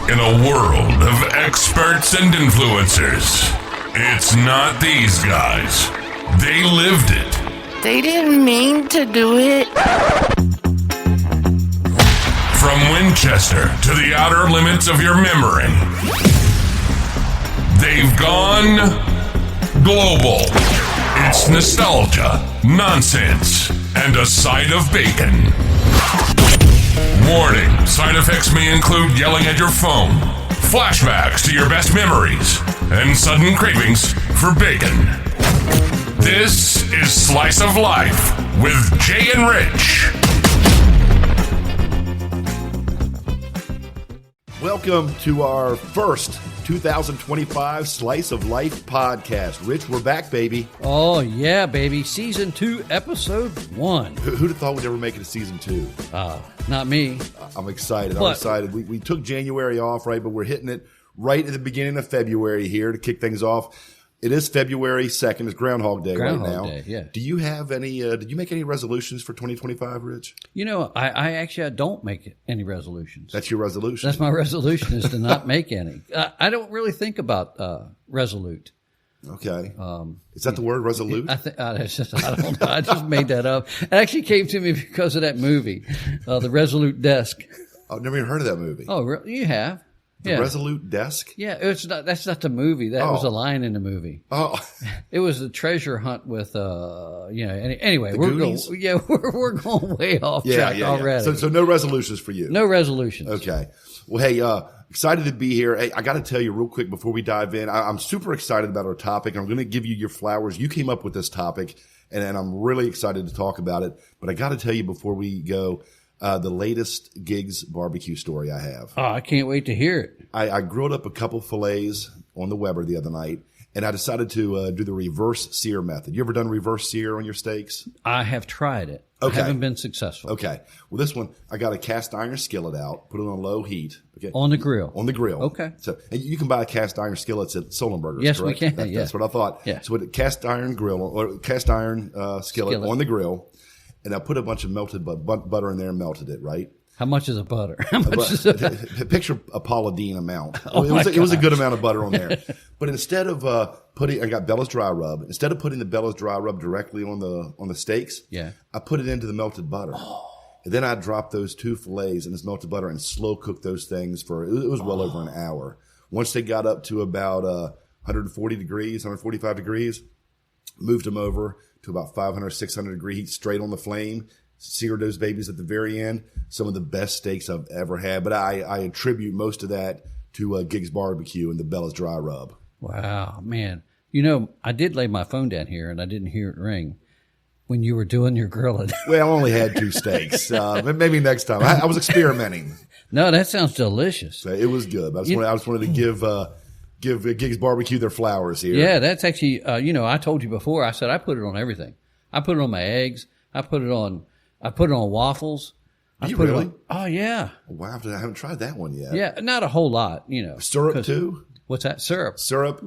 In a world of experts and influencers, it's not these guys. They lived it. They didn't mean to do it. From Winchester to the outer limits of your memory, they've gone global. It's nostalgia, nonsense, and a side of bacon. Warning, side effects may include yelling at your phone, flashbacks to your best memories, and sudden cravings for bacon. This is Slice of Life with Jay and Rich. Welcome to our first 2025 Slice of Life podcast. Rich, we're back, baby. Oh, yeah, baby. Season 2, Episode 1. Who'd have thought we'd ever make it to Season 2? Not me. I'm excited. We took January off, right? But we're hitting it right at the beginning of February here to kick things off. It is February 2nd. It's Groundhog Day right now. Groundhog Day, yeah. Do you have any, did you make any resolutions for 2025, Rich? You know, I don't make any resolutions. That's your resolution? That's my resolution, is to not make any. I don't really think about resolute. Okay. Is that the word, resolute? I don't know. I just made that up. It actually came to me because of that movie, The Resolute Desk. I've never even heard of that movie. Oh, really? You have? The Resolute Desk? Yeah, that's not the movie. That was a line in the movie. Oh. It was a treasure hunt with, anyway, we're going way off track already. So no resolutions for you? No resolutions. Okay. Well, hey, excited to be here. Hey, I got to tell you real quick before we dive in, I'm super excited about our topic. I'm going to give you your flowers. You came up with this topic, and I'm really excited to talk about it. But I got to tell you before we go, the latest Gigs barbecue story I have. Oh, I can't wait to hear it. I grilled up a couple fillets on the Weber the other night, and I decided to do the reverse sear method. You ever done reverse sear on your steaks? I have tried it. Okay. I haven't been successful. Okay. Well, this one, I got a cast iron skillet out, put it on low heat. Okay. On the grill? On the grill. Okay. So, and you can buy cast iron skillets at Solenberger's, yes, correct? We can. That's what I thought. Yeah. So with a cast iron grill, or cast iron skillet on the grill, and I put a bunch of melted butter in there and melted it, right? How much is a butter? Picture a Paula Deen amount. Oh, it was a good amount of butter on there. But instead of I got Bella's Dry Rub. Instead of putting the Bella's Dry Rub directly on the steaks, I put it into the melted butter. And then I dropped those two fillets in this melted butter and slow cooked those things for, it was well over an hour. Once they got up to about 140 degrees, 145 degrees, moved them over to about 500, 600 degree heat straight on the flame. Seared those babies at the very end. Some of the best steaks I've ever had. But I attribute most of that to Gigs Barbecue and the Bella's Dry Rub. Wow, man. You know, I did lay my phone down here and I didn't hear it ring when you were doing your grilling. Well, I only had two steaks. Maybe next time. I was experimenting. No, that sounds delicious. So it was good. I just wanted to give Gigs Barbecue their flowers here. Yeah, that's actually, I told you before, I said I put it on everything. I put it on my eggs. I put it on waffles. You really? Oh, yeah. Wow, I haven't tried that one yet. Yeah, not a whole lot, Syrup too? What's that? Syrup. Syrup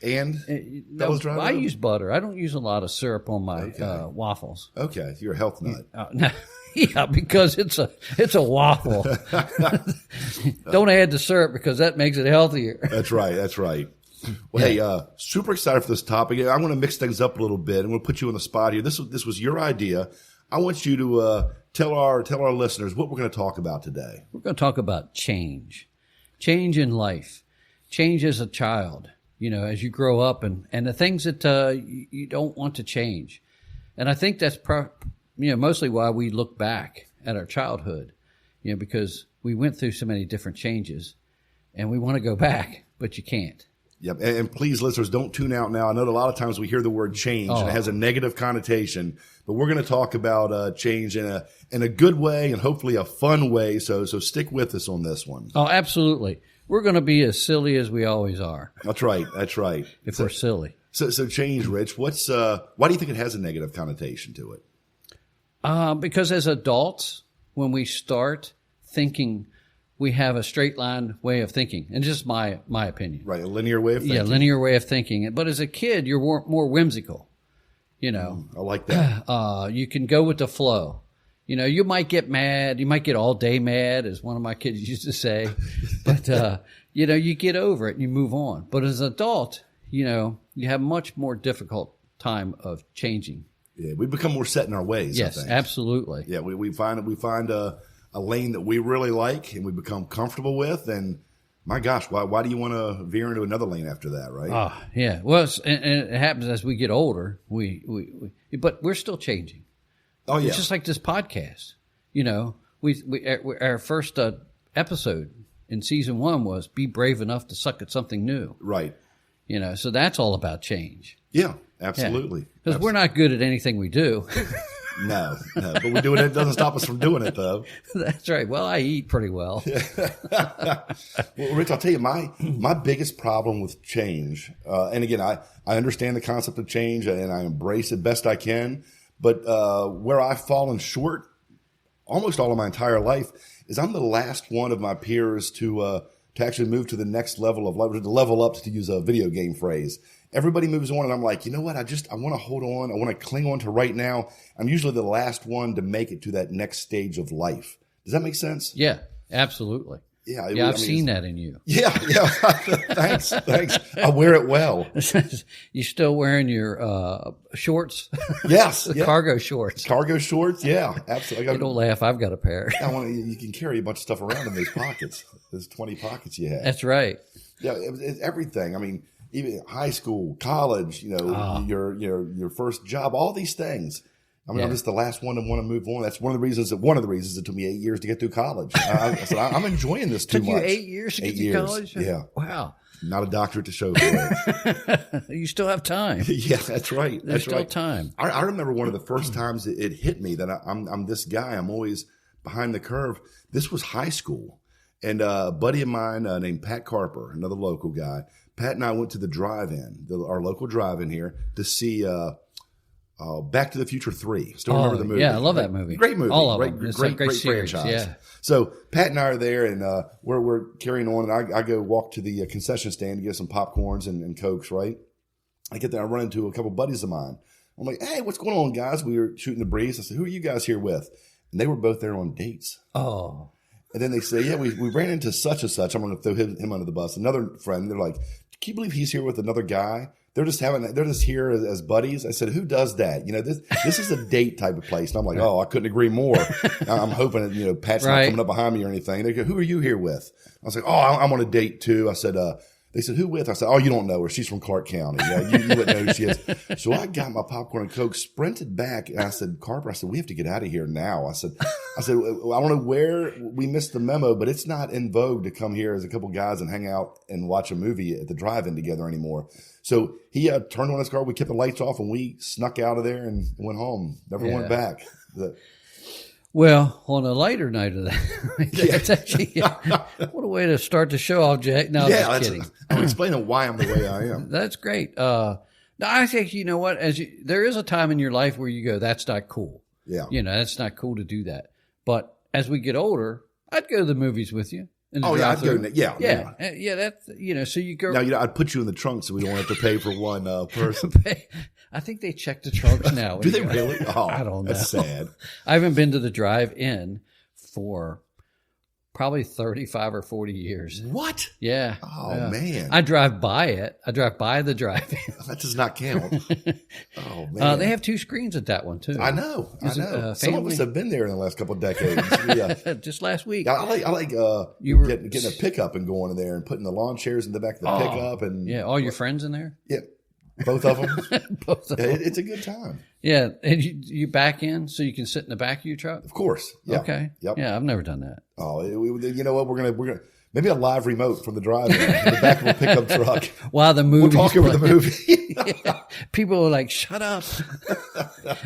and Bella's Dry Rub? I use butter. I don't use a lot of syrup on my waffles. Okay, you're a health nut. No, yeah, because it's a waffle. Don't add the syrup because that makes it healthier. That's right. Well, hey, super excited for this topic. I'm going to mix things up a little bit. I'm going to put you on the spot here. This was your idea. I want you to tell our listeners what we're going to talk about today. We're going to talk about change in life, change as a child, as you grow up and the things that you don't want to change. And I think that's mostly why we look back at our childhood, because we went through so many different changes and we want to go back, but you can't. Yep. And please, listeners, don't tune out now. I know a lot of times we hear the word change and it has a negative connotation, but we're going to talk about change in a good way and hopefully a fun way. So stick with us on this one. Oh, absolutely. We're going to be as silly as we always are. That's right. If we're silly. So change, Rich, why do you think it has a negative connotation to it? Because as adults, when we start thinking, we have a straight line way of thinking, and just my opinion. Right, a linear way of thinking. Yeah, linear way of thinking. But as a kid, you're more whimsical. I like that. You can go with the flow. You know, you might get mad. You might get all day mad, as one of my kids used to say. But, you know, you get over it and you move on. But as an adult, you know, you have much more difficult time of changing. Yeah, we become more set in our ways. Yes, I think. Absolutely. Yeah, we find a lane that we really like and we become comfortable with. And my gosh, why do you want to veer into another lane after that, right? Oh, yeah. Well, and it happens as we get older. But we're still changing. Oh, yeah. It's just like this podcast. You know, our first episode in season 1 was be brave enough to suck at something new. Right. You know, so that's all about change. Yeah, absolutely. Because we're not good at anything we do. No, but we do it. It doesn't stop us from doing it, though. That's right. Well, I eat pretty well. Well, Rich, I'll tell you, my biggest problem with change, and again, I understand the concept of change and I embrace it best I can, but where I've fallen short almost all of my entire life is I'm the last one of my peers to actually move to the next level of life, to level up, to use a video game phrase. Everybody moves on, and I'm like, you know what? I want to hold on. I want to cling on to right now. I'm usually the last one to make it to that next stage of life. Does that make sense? Yeah, absolutely. Yeah, I've seen that in you. Yeah. Thanks. I wear it well. You still wearing your shorts? Yes. Cargo shorts. Cargo shorts, yeah, absolutely. You don't laugh. I've got a pair. You can carry a bunch of stuff around in those pockets. Those 20 pockets you have. That's right. Yeah, it's everything. I mean, even high school, college, you know, your first job, all these things. I mean, I'm just the last one to want to move on. That's one of the reasons it took me 8 years to get through college. I said, I'm enjoying this too much. Took you 8 years to get through college? Yeah. Wow. Not a doctorate to show for it. You still have time. Yeah, that's right. There's still time. I remember one of the first times it hit me that I'm this guy. I'm always behind the curve. This was high school. And a buddy of mine named Pat Carper, another local guy, Pat and I went to the drive-in, our local drive-in here, to see Back to the Future 3. Still remember the movie. Yeah, I love that movie. Great movie. All of them. Great series, franchise. yeah. So Pat and I are there, and we're carrying on, and I go walk to the concession stand to get some popcorns and Cokes, right? I get there, I run into a couple buddies of mine. I'm like, hey, what's going on, guys? We were shooting the breeze. I said, who are you guys here with? And they were both there on dates. Oh. And then they say, yeah, we ran into such and such. I'm going to throw him under the bus. Another friend, they're like, can you believe he's here with another guy? They're just here as buddies. I said, who does that? You know, this is a date type of place. And I'm like, oh, I couldn't agree more. I'm hoping that, Pat's not coming up behind me or anything. They go, who are you here with? I was like, oh, I'm on a date too. I said, they said, who with? I said, oh, you don't know her. She's from Clark County. Yeah, you wouldn't know who she is. So I got my popcorn and Coke, sprinted back, and I said, Carper, we have to get out of here now. I said, I don't know where we missed the memo, but it's not in vogue to come here as a couple guys and hang out and watch a movie at the drive-in together anymore. So he turned on his car. We kept the lights off, and we snuck out of there and went home. Never went back. Well, on a lighter night of that, that's actually what a way to start the show off, Jay. No, I'm just kidding. I'm explaining why I'm the way I am. That's great. No, I think, you know what, there is a time in your life where you go, that's not cool. Yeah. That's not cool to do that. But as we get older, I'd go to the movies with you. Oh, yeah, I'd go. Yeah. That's, so you go. Now, I'd put you in the trunk so we don't have to pay for one person. I think they check the trunks now. Do they really? Oh, I don't know. That's sad. I haven't been to the drive-in for probably 35 or 40 years. What? Yeah. Oh, man. I drive by it. I drive by the drive-in. That does not count. Oh, man. They have 2 screens at that one, too. I know. Some of us have been there in the last couple of decades. Yeah. Just last week. I like getting a pickup and going in there and putting the lawn chairs in the back of the pickup. And all your friends in there? Yeah. Both of them? Both of them. It's a good time. Yeah. And you back in so you can sit in the back of your truck? Of course. Yeah. Okay. Yep. Yeah, I've never done that. Oh, you know what? We're gonna maybe a live remote from the drive-in in the back of a pickup truck. While the movie, we'll talk over the movie. Yeah. People are like, "Shut up!"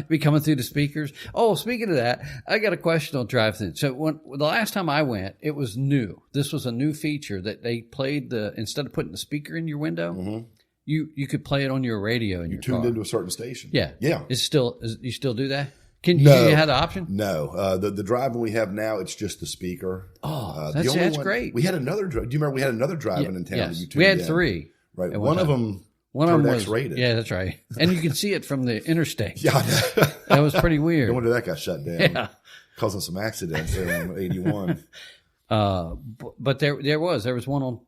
Be coming through the speakers. Oh, speaking of that, I got a question on drive-thru. So the last time I went, it was new. This was a new feature that they played instead of putting the speaker in your window. Mm-hmm. You could play it on your radio in your car. You tuned into a certain station. Yeah. Yeah. You still do that? Do you have the option? No. The drive-in we have now, it's just the speaker. Oh, that's great. We had another do you remember we had another drive-in in town? Yes. That you tuned we had in? 3. Right. One of them was X-rated. Yeah, that's right. And you can see it from the interstate. Yeah. That was pretty weird. No wonder that got shut down. Yeah. causing some accidents there on 81. But there was one on,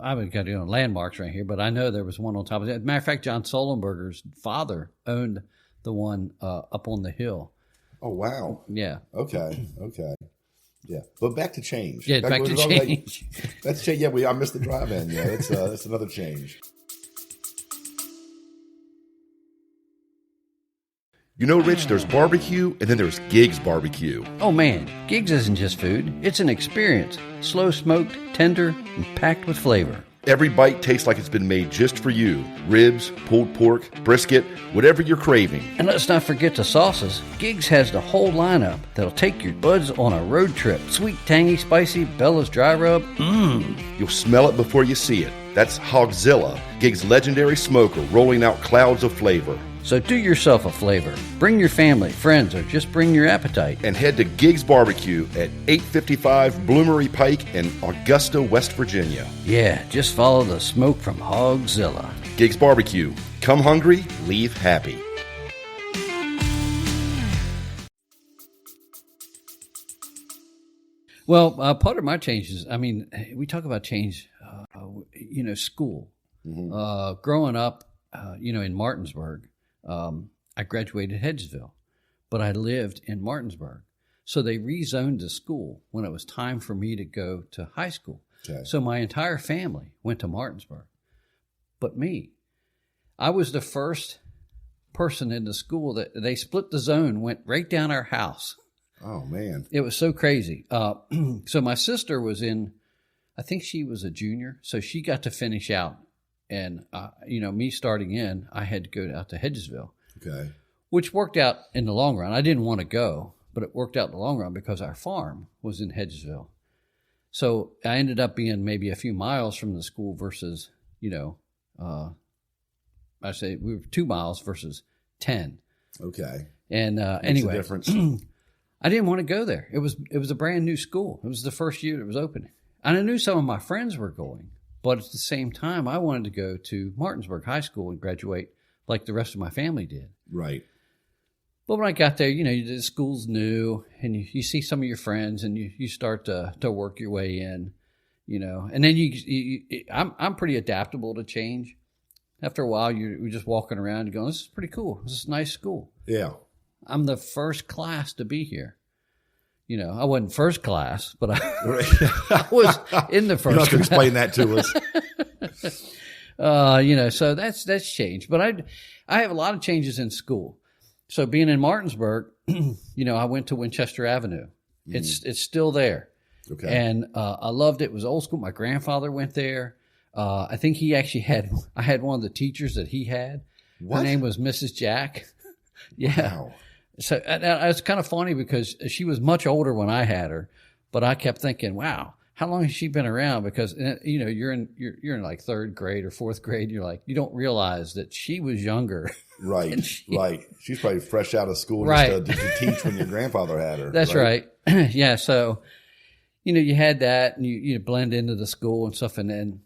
I haven't got it on landmarks right here, but I know there was one on top of that. As a matter of fact, John Sullenberger's father owned the one up on the hill. Oh, wow. Yeah. Okay. Yeah. But back to change. Yeah, back to change. That's change. Yeah, I missed the drive-in. Yeah, that's another change. You know, Rich, there's barbecue, and then there's Gigs Barbecue. Oh, man, Gigs isn't just food. It's an experience. Slow smoked, tender, and packed with flavor. Every bite tastes like it's been made just for you. Ribs, pulled pork, brisket, whatever you're craving. And let's not forget the sauces. Gigs has the whole lineup that'll take your buds on a road trip. Sweet, tangy, spicy, Bella's dry rub. You'll smell it before you see it. That's Hogzilla, Gigs' legendary smoker, rolling out clouds of flavor. So do yourself a flavor. Bring your family, friends, or just bring your appetite. And head to Gigs Barbecue at 855 Bloomery Pike in Augusta, West Virginia. Yeah, just follow the smoke from Hogzilla. Gigs Barbecue. Come hungry, leave happy. Well, part of my changes, I mean, we talk about change, school. Mm-hmm. Growing up, in Martinsburg, I graduated Hedgesville, but I lived in Martinsburg. So they rezoned the school when it was time for me to go to high school. Okay. So my entire family went to Martinsburg, but me. I was the first person in the school that they split the zone, went right down our house. Oh, man. It was so crazy. So my sister was I think she was a junior, so she got to finish out. And, me starting in, I had to go out to Hedgesville. Okay. Which worked out in the long run. I didn't want to go, but it worked out in the long run because our farm was in Hedgesville. So I ended up being maybe a few miles from the school versus, I say we were 2 miles versus 10. Okay. And anyway, a difference. I didn't want to go there. It was a brand new school. It was the first year it was opening. And I knew some of my friends were going. But at the same time, I wanted to go to Martinsburg High School and graduate like the rest of my family did. Right. But when I got there, the school's new, and you see some of your friends, and you start to work your way in, And then I'm pretty adaptable to change. After a while, you're just walking around and going, this is pretty cool. This is a nice school. Yeah. I'm the first class to be here. I wasn't first class, but I was in the first class. You have to explain that to us. So that's changed. But I have a lot of changes in school. So being in Martinsburg, I went to Winchester Avenue. It's still there. Okay. And I loved it. It was old school. My grandfather went there. I think I had one of the teachers that he had. What? Her name was Mrs. Jack. Yeah. Wow. So it's kind of funny because she was much older when I had her, but I kept thinking, wow, how long has she been around? Because, you're in like third grade or fourth grade. You're like, you don't realize that she was younger. Right. Right. She's probably fresh out of school right. just to teach when your grandfather had her. That's right. Yeah. So, you had that and you blend into the school and stuff. And then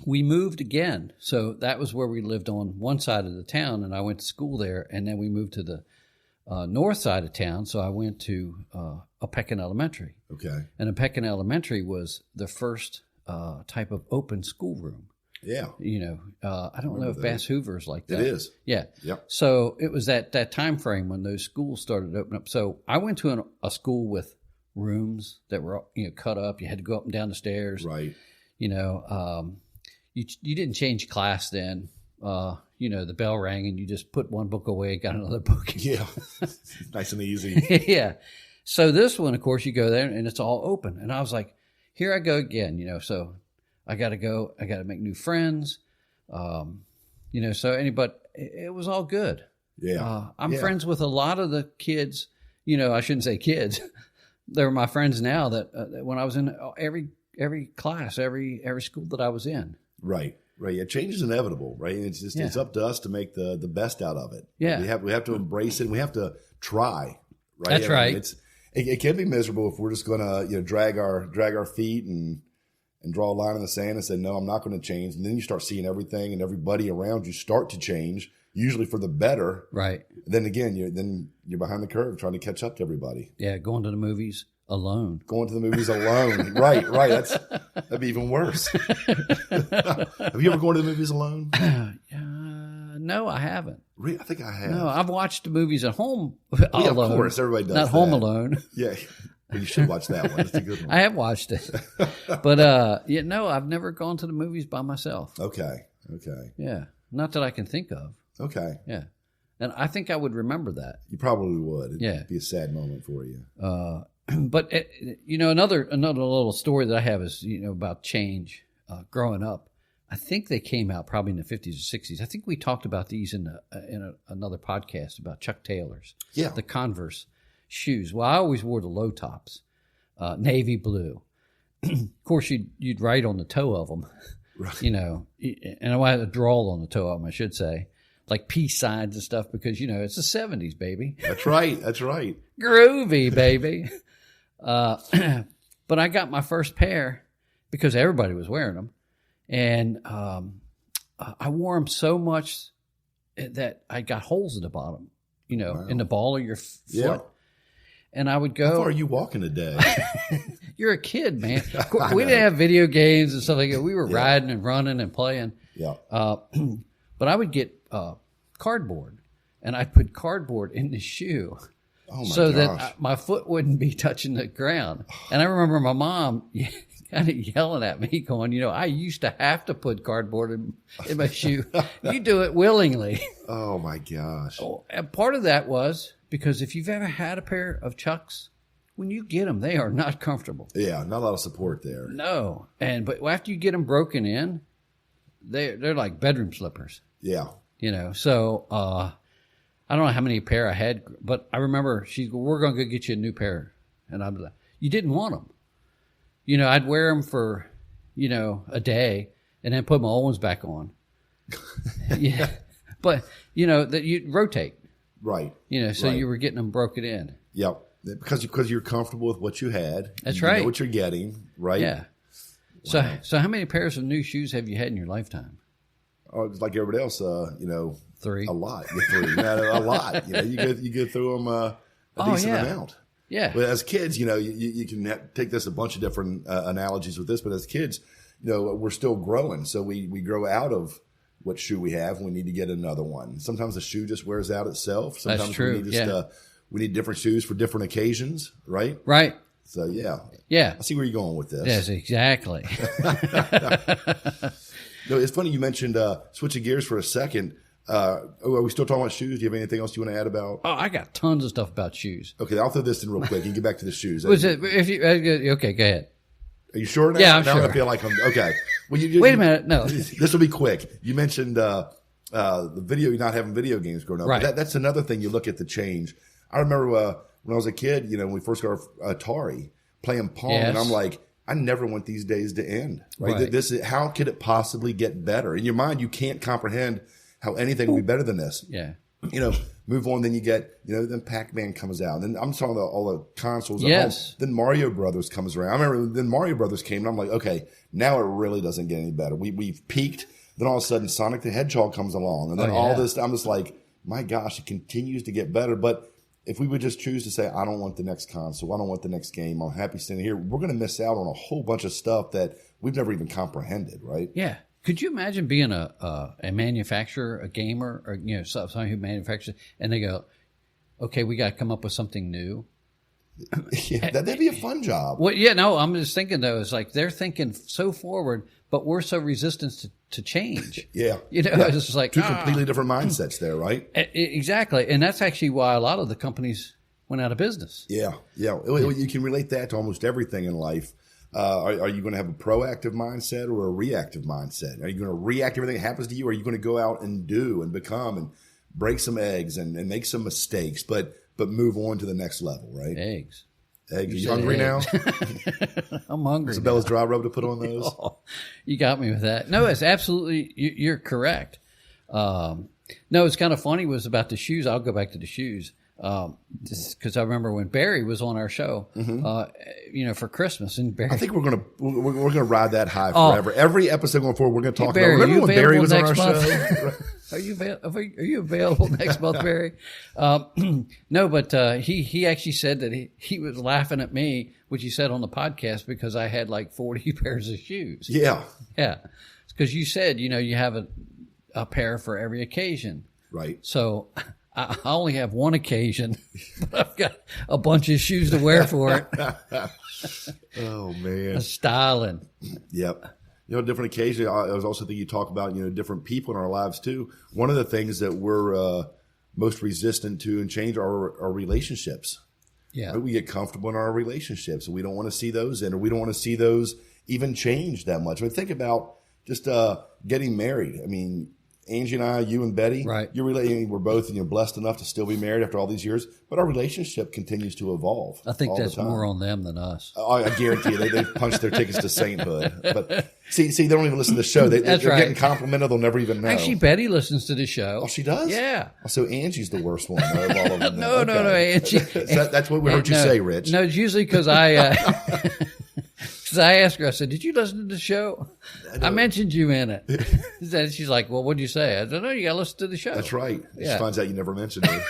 we moved again. So that was where we lived on one side of the town, and I went to school there. And then we moved to the north side of town, so I went to Apeckin Elementary. Okay. And Apeckin Elementary was the first type of open schoolroom. Yeah. I don't know if Bass Hoover's like that. It is. Yeah. Yep. So it was that time frame when those schools started to open up. So I went to a school with rooms that were cut up. You had to go up and down the stairs. Right. You didn't change class then. The bell rang and you just put one book away, got another book. Yeah. Nice and easy. Yeah. So this one, of course, you go there and it's all open. And I was like, here I go again, so I got to make new friends. But it was all good. Yeah. I'm friends with a lot of the kids, I shouldn't say kids. They're my friends now that when I was in every class, every school that I was in. Right. Right. Yeah. Change is inevitable, right? And it's up to us to make the best out of it. Yeah. We have to embrace it. And we have to try, right? That's right. It can be miserable if we're just going to, drag our feet and draw a line in the sand and say, no, I'm not going to change. And then you start seeing everything and everybody around you start to change usually for the better. Right. Then again, you're behind the curve trying to catch up to everybody. Yeah, going to the movies alone. Going to the movies alone. Right. That'd be even worse. Have you ever gone to the movies alone? No, I haven't. Really? I think I have. No, I've watched the movies at home Well, alone. of course, everybody does Not that. Home Alone. Yeah. Well, you should watch that one. It's a good one. I have watched it. But, no, I've never gone to the movies by myself. Okay. Yeah. Not that I can think of. Okay. Yeah. And I think I would remember that. You probably would. Yeah. It'd be a sad moment for you. But, another little story that I have is, about change growing up. I think they came out probably in the 50s or 60s. I think we talked about these in another podcast about Chuck Taylor's. Yeah. The Converse shoes. Well, I always wore the low tops, navy blue. Of course, you'd write on the toe of them, Right. And I had a drawl on the toe of them, I should say, like peace signs and stuff because, it's the 70s, baby. That's right. Groovy, baby. But I got my first pair because everybody was wearing them. And I wore them so much that I got holes in the bottom, Wow. in the ball of your foot. Yeah. And I would go. How far are you walking today? You're a kid, man. We didn't have video games and stuff like that. We were riding and running and playing. Yeah. But I would get cardboard, and I'd put cardboard in the shoe. Oh my so gosh. that my foot wouldn't be touching the ground. And I remember my mom kind of yelling at me going, I used to have to put cardboard in my shoe. You do it willingly. Oh my gosh. And part of that was because if you've ever had a pair of Chucks, when you get them, they are not comfortable. Yeah, not a lot of support there. No. But after you get them broken in, they're like bedroom slippers. Yeah. So I don't know how many pair I had, but I remember we're going to go get you a new pair. And I'm like, you didn't want them. I'd wear them for, a day and then put my old ones back on. Yeah. But, that you'd rotate. Right. So right. you were getting them broken in. Yep. Because you're comfortable with what you had. That's you right. know what you're getting, right? Yeah. Wow. So how many pairs of new shoes have you had in your lifetime? Oh, it's like everybody else, 3. A lot. Three. A lot. You go through them a decent amount. Yeah. But as kids, you can take this a bunch of different analogies with this, but as kids, we're still growing. So we grow out of what shoe we have. We need to get another one. Sometimes the shoe just wears out itself. Sometimes That's true. We need different shoes for different occasions, right? Right. So, yeah. Yeah. I see where you're going with this. Yes, exactly. It's funny you mentioned switching gears for a second. Are we still talking about shoes? Do you have anything else you want to add about? Oh, I got tons of stuff about shoes. Okay, I'll throw this in real quick and get back to the shoes. Okay, go ahead. Are you sure now? Yeah, I'm now sure. I feel like I'm okay. Well, Wait a minute. No. This will be quick. You mentioned the not having video games growing up. Right. But that's another thing you look at the change. I remember when I was a kid, when we first got our Atari, playing Pong, and I'm like, I never want these days to end. Right? This is, how could it possibly get better? In your mind, you can't comprehend how anything would be better than this. Yeah. Move on. Then you get, then Pac-Man comes out. Then I'm talking about all the consoles. Yes. At home. Then Mario Brothers comes around. I remember then Mario Brothers came, and I'm like, okay, now it really doesn't get any better. We've peaked. Then all of a sudden, Sonic the Hedgehog comes along, and then all this. I'm just like, my gosh, it continues to get better. But if we would just choose to say, I don't want the next console, I don't want the next game, I'm happy standing here, we're going to miss out on a whole bunch of stuff that we've never even comprehended, right? Yeah. Could you imagine being a manufacturer, a gamer, or someone who manufactures, and they go, okay, we got to come up with something new? Yeah, that'd be a fun job. Well, yeah, no, I'm just thinking though, it's like they're thinking so forward, but we're so resistant to change. Yeah. It's just like two completely different mindsets there, right? Exactly. And that's actually why a lot of the companies went out of business. Yeah. You can relate that to almost everything in life. Are you going to have a proactive mindset or a reactive mindset? Are you going to react to everything that happens to you? Or are you going to go out and do and become and break some eggs and make some mistakes, but move on to the next level, right? Eggs. Are you hungry now? I'm hungry. Isabella's dry rub to put on those? Oh, you got me with that. No, it's absolutely, you're correct. No, it's kind of funny was about the shoes. I'll go back to the shoes. Just because I remember when Barry was on our show, for Christmas, and Barry. I think we're gonna ride that high forever. Every episode going forward, we're gonna talk Barry, about. Remember when Barry was on our month? show? Are you available next month, Barry? No, but he actually said that he was laughing at me, which he said on the podcast, because I had like 40 pairs of shoes. Yeah. Because you said you have a pair for every occasion. Right. So I only have one occasion, but I've got a bunch of shoes to wear for it. Oh man. Styling. Yep. Different occasions. I was also thinking you talk about, different people in our lives too. One of the things that we're most resistant to and change are our relationships. Yeah. We get comfortable in our relationships and we don't want to see those in, or we don't want to see those even change that much. I mean, think about just getting married. I mean, Angie and I, you and Betty, right? We're both blessed enough to still be married after all these years, but our relationship continues to evolve. I think that's more on them than us. I guarantee you, they punched their tickets to sainthood. But see, they don't even listen to the show. They're getting complimented. They'll never even know. Actually, Betty listens to the show. Oh, she does? Yeah. So Angie's the worst one of all of them. No, Angie. That's what we heard you say, Rich. No, it's usually because I asked her, I said, did you listen to the show? I mentioned you in it. And she's like, well, what'd you say? I said, no, you got to listen to the show. That's right. She finds out you never mentioned it.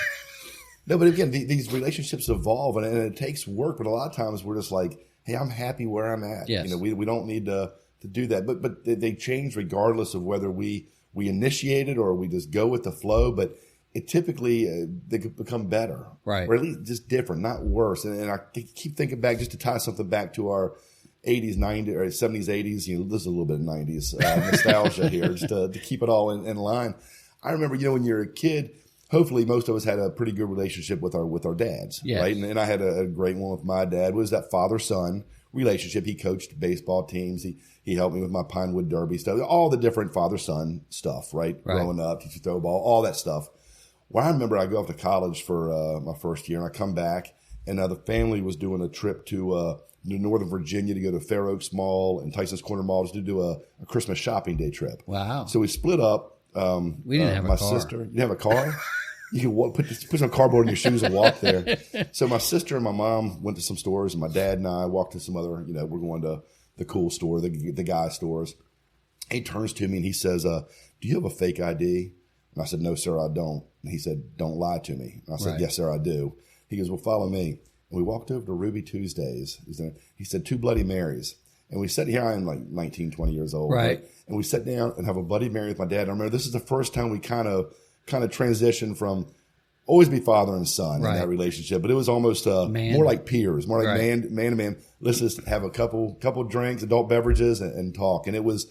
No, but again, these relationships evolve and it takes work. But a lot of times we're just like, hey, I'm happy where I'm at. Yes. We don't need to do that. But they change regardless of whether we initiate it or we just go with the flow. But it typically, they could become better. Right. Or at least just different, not worse. And I keep thinking back, just to tie something back to our 80s, 90s, or 70s, 80s, there's a little bit of 90s nostalgia here, just to keep it all in line. I remember, when you're a kid, hopefully most of us had a pretty good relationship with our dads, yes. right? And I had a great one with my dad. It was that father-son relationship. He coached baseball teams. He helped me with my Pinewood Derby stuff, all the different father-son stuff, right? Growing up, teach you throw ball, all that stuff. Well, I remember I go off to college for my first year, and I come back, and the family was doing a trip to Northern Virginia to go to Fair Oaks Mall and Tyson's Corner Mall just to do a Christmas shopping day trip. Wow. So we split up. We didn't have my a car. sister. You didn't have a car? You can put some cardboard in your shoes and walk there. So my sister and my mom went to some stores, and my dad and I walked to some other, we're going to the cool store, the guy stores. He turns to me and he says, do you have a fake ID? And I said, no, sir, I don't. And he said, don't lie to me. And I said, yes, sir, I do. He goes, well, follow me. And we walked over to Ruby Tuesdays. He said, 2 Bloody Marys. And we sat here, I'm like 19, 20 years old. Right. And we sat down and have a Bloody Mary with my dad. And I remember this is the first time we kind of transitioned from always be father and son in that relationship. But it was almost more like peers, more like man to man. Let's just have a couple drinks, adult beverages, and talk. And it was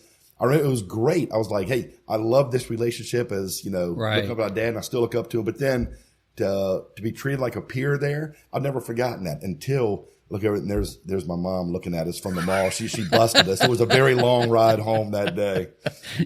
great. I was like, hey, I love this relationship as, look up at my dad, and I still look up to him. But then to be treated like a peer there, I've never forgotten that until look over it, and there's my mom looking at us from the mall. She busted us. It was a very long ride home that day.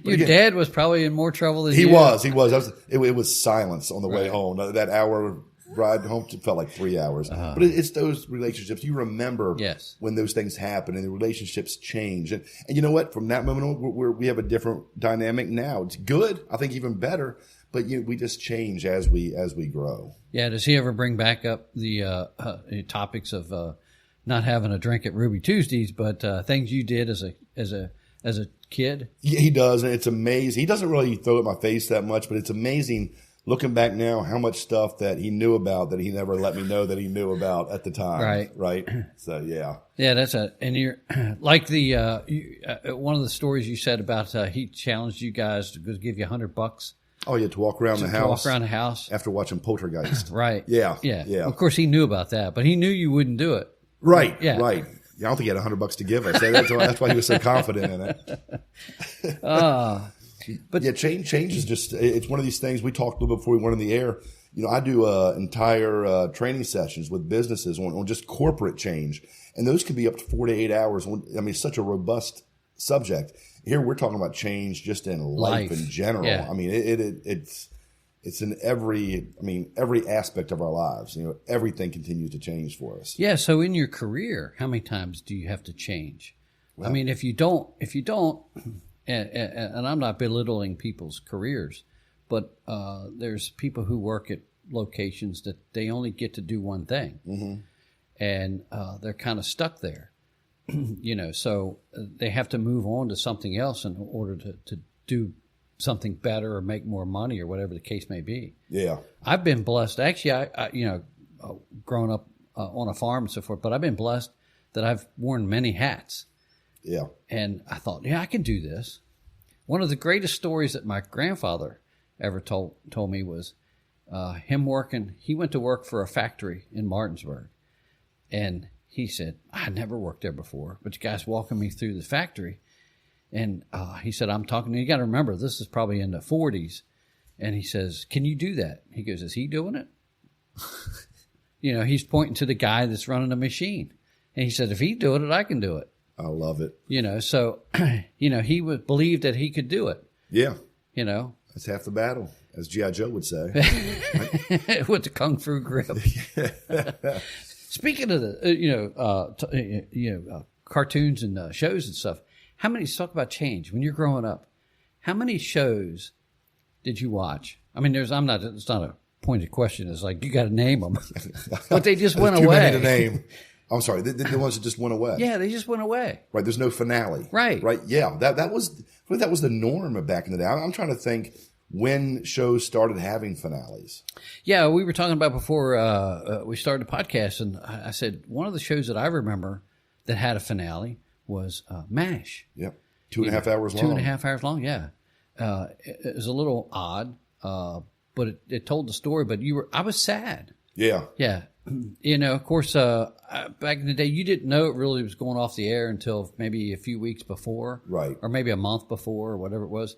Your dad was probably in more trouble than he you. was. It was silence on the way home. That hour ride home felt like 3 hours. But it's those relationships. You remember when those things happen and the relationships change. And you know what? From that moment on, we have a different dynamic now. It's good. I think even better. But we just change as we grow. Yeah. Does he ever bring back up the topics of not having a drink at Ruby Tuesdays, but things you did as a kid? Yeah, he does, and it's amazing. He doesn't really throw it in my face that much, but it's amazing looking back now how much stuff that he knew about that he never let me know that he knew about at the time. Right. So yeah. Yeah, and you're like one of the stories you said about he challenged you guys to give you $100. Oh, yeah, to walk around the house. To walk around the house. After watching Poltergeist. Right. Yeah. Of course, he knew about that, but he knew you wouldn't do it. Right. Yeah. Right. Yeah, I don't think he had $100 to give us. That's why he was so confident in it. But yeah, change is just, it's one of these things we talked a little bit before we went in the air. I do entire training sessions with businesses on just corporate change. And those can be up to 4 to 8 hours. I mean, it's such a robust subject. Here we're talking about change just in life in general. Yeah. I mean, it's in every aspect of our lives. Everything continues to change for us. Yeah. So in your career, how many times do you have to change? Well, I mean, if you don't, and I'm not belittling people's careers, but there's people who work at locations that they only get to do one thing. Mm-hmm. And they're kind of stuck there, so they have to move on to something else in order to do something better or make more money or whatever the case may be. Yeah. I've been blessed. Actually, I growing up on a farm and so forth, but I've been blessed that I've worn many hats. Yeah. And I thought, I can do this. One of the greatest stories that my grandfather ever told me was him working. He went to work for a factory in Martinsburg. And he said, I never worked there before, but the guy's walking me through the factory. And he said, I'm talking to you. You got to remember, this is probably in the 40s. And he says, can you do that? He goes, is he doing it? He's pointing to the guy that's running the machine. And he said, if he's doing it, I can do it. I love it. So, he believed that he could do it. Yeah. That's half the battle, as G.I. Joe would say. With the Kung Fu grip. Speaking of the, cartoons and shows and stuff, how many, talk about change when you're growing up, how many shows did you watch? I mean, it's not a pointed question. It's like, you got to name them, but they just went too away. Many to name. I'm sorry. The ones that just went away. Yeah. They just went away. Right. There's no finale. Right. Right. Yeah. That was the norm back in the day. I'm trying to think when shows started having finales. Yeah. We were talking about before we started the podcast, and I said, one of the shows that I remember that had a finale was MASH. Yep. 2.5 hours long. 2.5 hours long. Yeah. It was a little odd, but it told the story, but I was sad. Yeah. Yeah. Of course, back in the day, you didn't know it really was going off the air until maybe a few weeks before. Right. Or maybe a month before or whatever it was.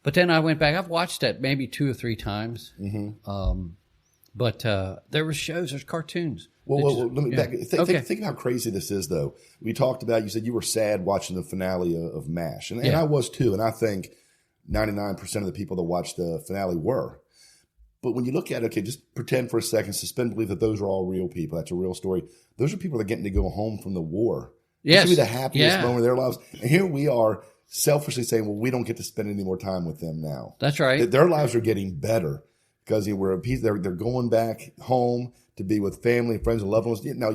But then I went back. I've watched that maybe 2 or 3 times. Mm-hmm. But there were shows, there's cartoons. Well, let me back. Think how crazy this is, though. We talked about, you said you were sad watching the finale of MASH. And I was, too. And I think 99% of the people that watched the finale were. But when you look at it, okay, just pretend for a second, suspend belief that those are all real people. That's a real story. Those are people that are getting to go home from the war. Yes. This should be the happiest moment of their lives. And here we are selfishly saying, well, we don't get to spend any more time with them now. That's right. Their lives are getting better because they're going back home to be with family and friends and loved ones. Now,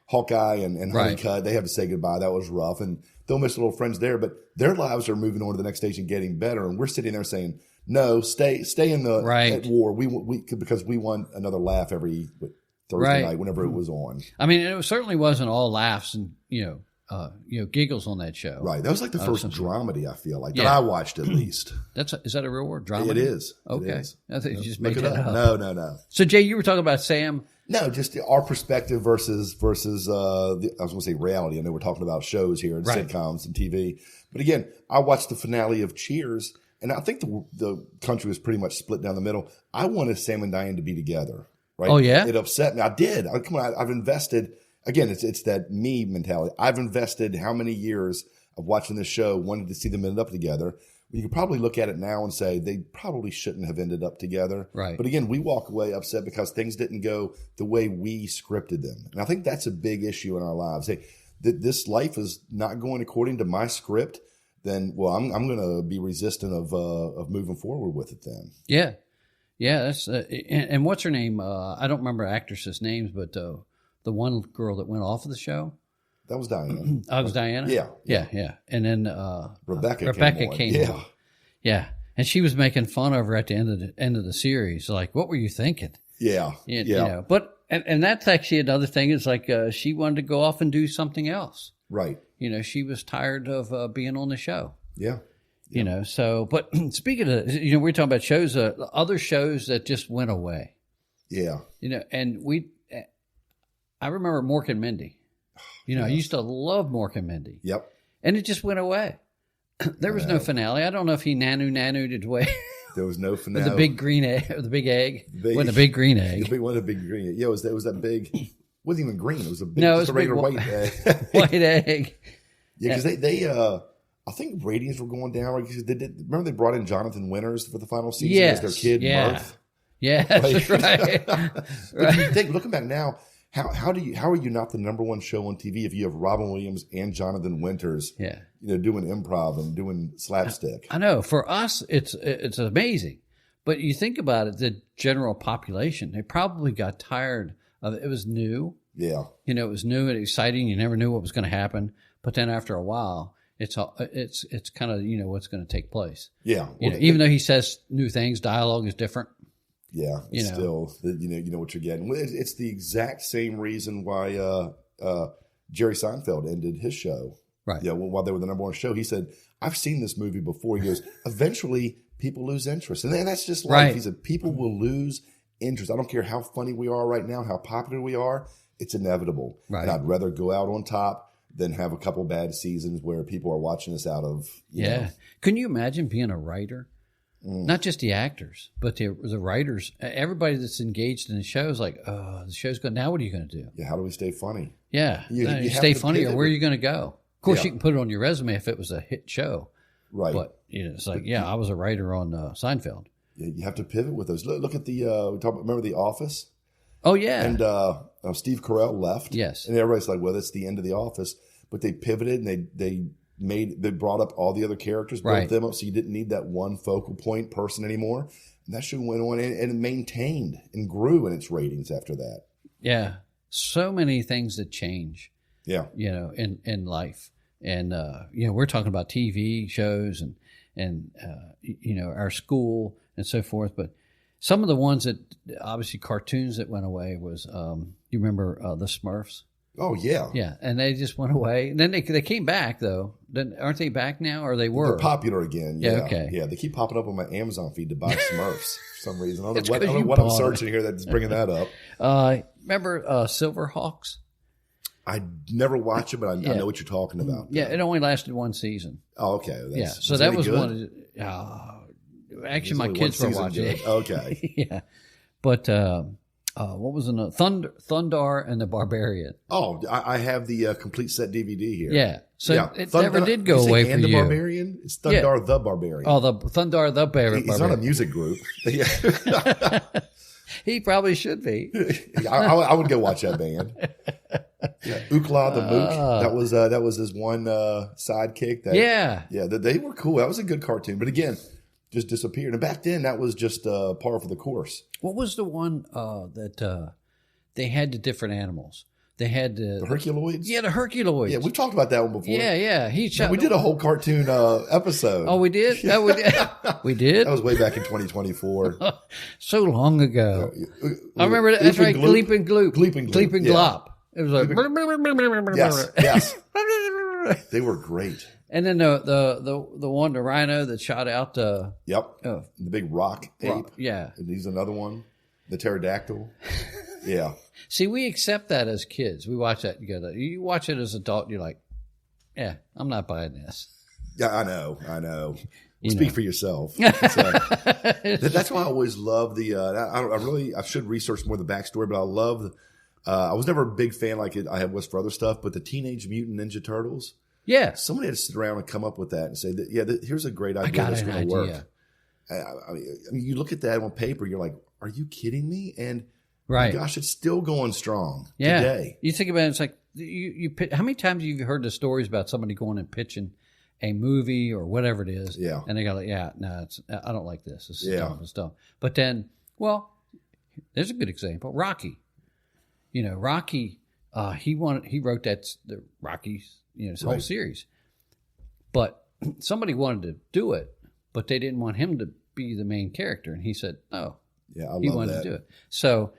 Hawkeye and Honeycutt, they have to say goodbye. That was rough. And they'll miss little friends there. But their lives are moving on to the next stage and getting better. And we're sitting there saying, no, stay in the at war. Because we want another laugh every Thursday night whenever it was on. I mean, it certainly wasn't all laughs and giggles on that show. Right, that was like the first dramedy I feel like that I watched at least. Is that a real word? Dramedy? It is. Okay, it is. I think you just made that up. No. So Jay, you were talking about Sam. No, just our perspective versus I was going to say reality. I know we're talking about shows here and sitcoms and TV, but again, I watched the finale of Cheers. And I think the country was pretty much split down the middle. I wanted Sam and Diane to be together, right? Oh, yeah? It upset me. I did. I've invested, again, it's that me mentality. I've invested how many years of watching this show, wanted to see them end up together. You could probably look at it now and say they probably shouldn't have ended up together. Right. But again, we walk away upset because things didn't go the way we scripted them. And I think that's a big issue in our lives. Hey, this life is not going according to my script. Then, well, I'm going to be resistant of moving forward with it then. Yeah. That's and what's her name? I don't remember actresses' names, but the one girl that went off of the show. That was Diana. Oh, it was Diana? Yeah. And then Rebecca came on. Yeah. And she was making fun of her at the end of the series. Like, what were you thinking? Yeah. But and that's actually another thing is like she wanted to go off and do something else. Right. She was tired of being on the show. Yeah. So, but speaking of, we're talking about shows, other shows that just went away. Yeah. And I remember Mork and Mindy. I used to love Mork and Mindy. Yep. And it just went away. There was no finale. I don't know if he nanooed his way. There was no finale. The big green egg, or the big egg. Wasn't a big green egg. It wasn't a big green egg. Yeah, it was that big. It wasn't even green. It was a big, no, it was a regular white egg. White egg. Yeah, because they I think ratings were going down. Right? Remember they brought in Jonathan Winters for the final season as their kid, Mirth? Yeah, that's right. But you think, looking back now, how are you not the number one show on TV if you have Robin Williams and Jonathan Winters? Yeah. Doing improv and doing slapstick. I know. For us, it's amazing. But you think about it, the general population, they probably got tired of it. It was new. Yeah. You know, it was new and exciting. You never knew what was going to happen. But then after a while, it's kind of, you know, what's going to take place. Yeah. You know, even though he says new things, dialogue is different. Yeah. It's still, you know what you're getting. It's the exact same reason why Jerry Seinfeld ended his show. Right. Yeah. While they were the number one show, he said, I've seen this movie before. He goes, eventually people lose interest. And then that's just life. Right. He said, people will lose interest. I don't care how funny we are right now, how popular we are. It's inevitable. Right. And I'd rather go out on top than have a couple bad seasons where people are watching us out of, you know. Can you imagine being a writer? Not just the actors, but the writers. Everybody that's engaged in the show is like, oh, the show's good. Now what are you going to do? Yeah, how do we stay funny? Yeah. You stay have to funny, or pivot. where are you going to go? Of course, you can put it on your resume if it was a hit show. Right. But you know, it's like, I was a writer on Seinfeld. Yeah, you have to pivot with those. Look at the, remember The Office? Oh, yeah. And Steve Carell left. Yes. And everybody's like, well, that's the end of The Office. But they pivoted and they brought up all the other characters, built them up, so you didn't need that one focal point person anymore. And that show went on and maintained and grew in its ratings after that. Yeah. So many things that change. Yeah. You know, in life. And, you know, we're talking about TV shows and you know, our school and so forth. But some of the ones that, obviously cartoons that went away was, you remember the Smurfs? Oh, yeah. Yeah. And they just went away. And then they came back, though. Aren't they back now? Or they were? They're popular again. Yeah. Okay. Yeah. They keep popping up on my Amazon feed to buy Smurfs for some reason. I don't It's know 'cause you what I'm bought searching here that's bringing that up. Remember Silverhawks? I never watch it, but I know what you're talking about. Yeah, it only lasted one season. Oh, okay. So that was good? one of actually, my kids were watching it. Okay. Yeah. But what was another? Thundar and the Barbarian. Oh, I have the complete set DVD here. Yeah. So it Thundar, never did go away for and the you. Barbarian? It's Thundar the Barbarian. Oh, the Thundar the Barbarian. He's not a music group. He probably should be. I would go watch that band. Yeah. Ookla the Mook. That was his one sidekick. They were cool. That was a good cartoon. But again, just disappeared. And back then, that was just par for the course. What was the one that they had the different animals? They had the Herculoids? Yeah, the Herculoids. Yeah, we've talked about that one before. Yeah. We did a whole cartoon episode. Oh, we did? Oh, we did? We did? That was way back in 2024. So long ago. I remember that. That's right. Gleep and Gloop. Gleep and Glop. It was like... Yes. They were great. And then the one, the rhino that shot out the... Yep. The big rock ape. Yeah. And he's another one. The pterodactyl. Yeah. See, we accept that as kids. We watch that together. You watch it as an adult, and you're like, yeah, I'm not buying this. Yeah, I know. Speak for yourself. That's why I always love the. I should research more of the backstory, but I love. I was never a big fan like I was for other stuff, but the Teenage Mutant Ninja Turtles. Yeah, somebody had to sit around and come up with that and say that. Here's a great idea that's going to work. I mean, you look at that on paper, you're like, are you kidding me? And right, gosh, it's still going strong today. You think about it, it's like you. How many times have you heard the stories about somebody going and pitching a movie or whatever it is? Yeah. And they go like, I don't like this. This is dumb. But then, well, there's a good example. Rocky. You know, Rocky, he wrote the Rockies, his whole series. But somebody wanted to do it, but they didn't want him to be the main character. And he said, no. Yeah, he wanted to do it. So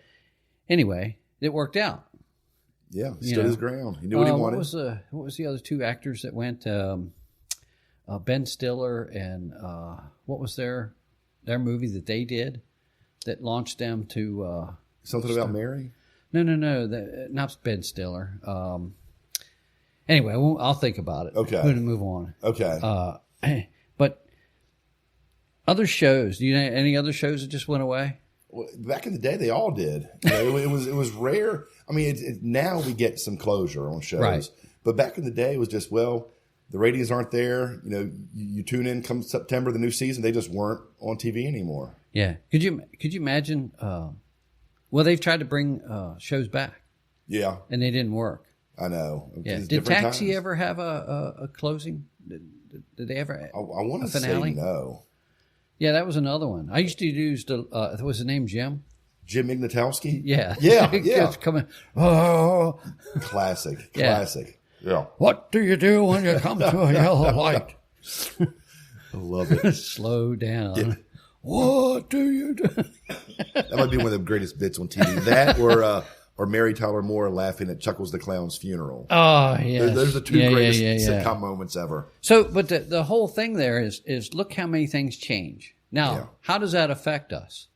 anyway, it worked out. Yeah, stood his ground. He knew what he wanted. What was the other two actors that went? Ben Stiller and what was their movie that they did that launched them to something about Mary? No, not Ben Stiller. Anyway, I'll think about it. Okay, we're going to move on. Okay, but other shows. Do you know any other shows that just went away? Well, back in the day, they all did. It was rare. I mean, now we get some closure on shows, right. But back in the day, it was just the ratings aren't there. You tune in come September, the new season, they just weren't on TV anymore. Yeah. Could you imagine? Well, they've tried to bring shows back. Yeah. And they didn't work. I know. Yeah. Did Taxi ever have a closing? Did they ever? I want to say no. Yeah, that was another one. I used to use the, was his name Jim? Jim Ignatowski? Yeah. Yeah, yeah. Just coming, oh. Classic. Yeah. Yeah. What do you do when you come to a yellow light? I love it. Slow down. Yeah. What do you do? That might be one of the greatest bits on TV. That or Mary Tyler Moore laughing at Chuckles the Clown's funeral. Oh, yeah. Those are the two greatest sitcom moments ever. So, but the whole thing there is look how many things change. Now, how does that affect us?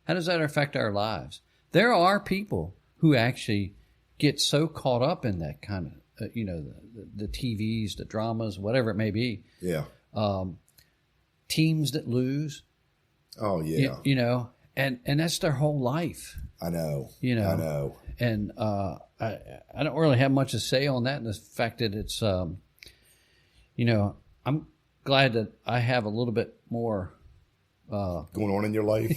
How does that affect our lives? There are people who actually get so caught up in that kind of, the TVs, the dramas, whatever it may be. Yeah. Teams that lose. Oh, yeah. And that's their whole life. I know. I know. And I don't really have much to say on that. And the fact that it's, I'm glad that I have a little bit more going on in your life.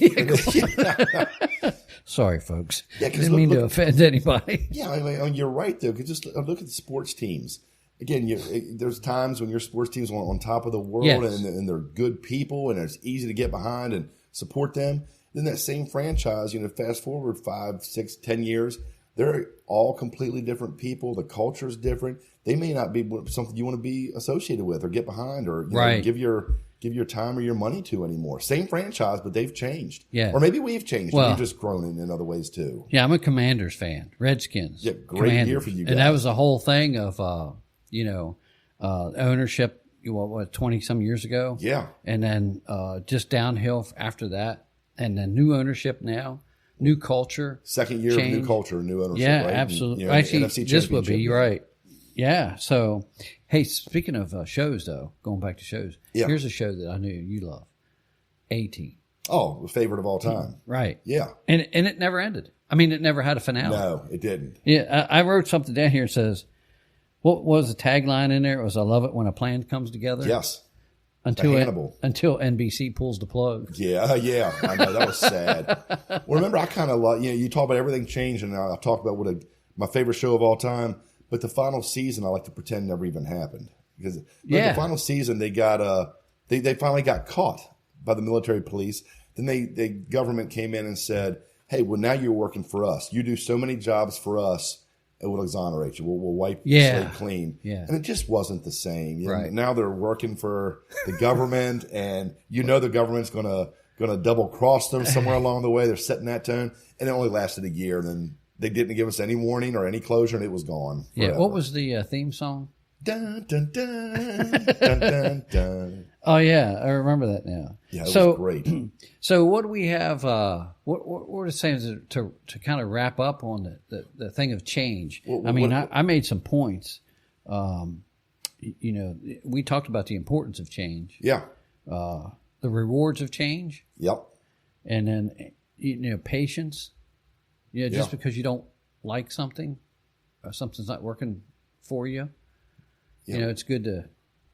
Sorry, folks. Yeah, didn't mean to offend anybody. Yeah, I mean, you're right though. Because just look at the sports teams. Again, there's times when your sports team's on top of the world, and they're good people, and it's easy to get behind and support them. Then that same franchise, fast forward 5, 6, 10 years, they're all completely different people. The culture is different. They may not be something you want to be associated with or get behind or give your time or your money to anymore. Same franchise, but they've changed. Yeah. Or maybe we've changed. Well, we've just grown in other ways too. Yeah, I'm a Commanders fan. Redskins. Yeah, great year for you guys. And that was the whole thing of, ownership, 20-some years ago? Yeah. And then just downhill after that. And then new ownership now, new culture. Second year change. Of new culture, new ownership, yeah, right? absolutely. And, Actually, this would be right. Yeah. So, hey, speaking of shows, though, going back to shows, here's a show that I knew you love, A-Team. Oh, the favorite of all time. Right. Yeah. And it never ended. I mean, it never had a finale. No, it didn't. Yeah, I wrote something down here that says, what was the tagline in there? It was, I love it when a plan comes together. Yes. Until NBC pulls the plug. Yeah. I know, that was sad. Well, remember, I kind of like, you talk about everything changed, and I talk about my favorite show of all time, but the final season, I like to pretend never even happened. Because the final season, they got, they finally got caught by the military police. Then the government came in and said, hey, well, now you're working for us. You do so many jobs for us. It will exonerate you. We'll wipe the slate clean. Yeah. And it just wasn't the same. Right. Now they're working for the government, and the government's gonna double cross them somewhere along the way. They're setting that tone, and it only lasted a year. And then they didn't give us any warning or any closure, and it was gone forever. Yeah. What was the theme song? Dun, dun, dun, dun, dun, dun. Oh yeah, I remember that now. Yeah, it was great. So what do we have? What are saying to kind of wrap up on the thing of change? I made some points. We talked about the importance of change. Yeah. The rewards of change. Yep. And then patience. Yeah, just because you don't like something, or something's not working for you. Yeah. It's good to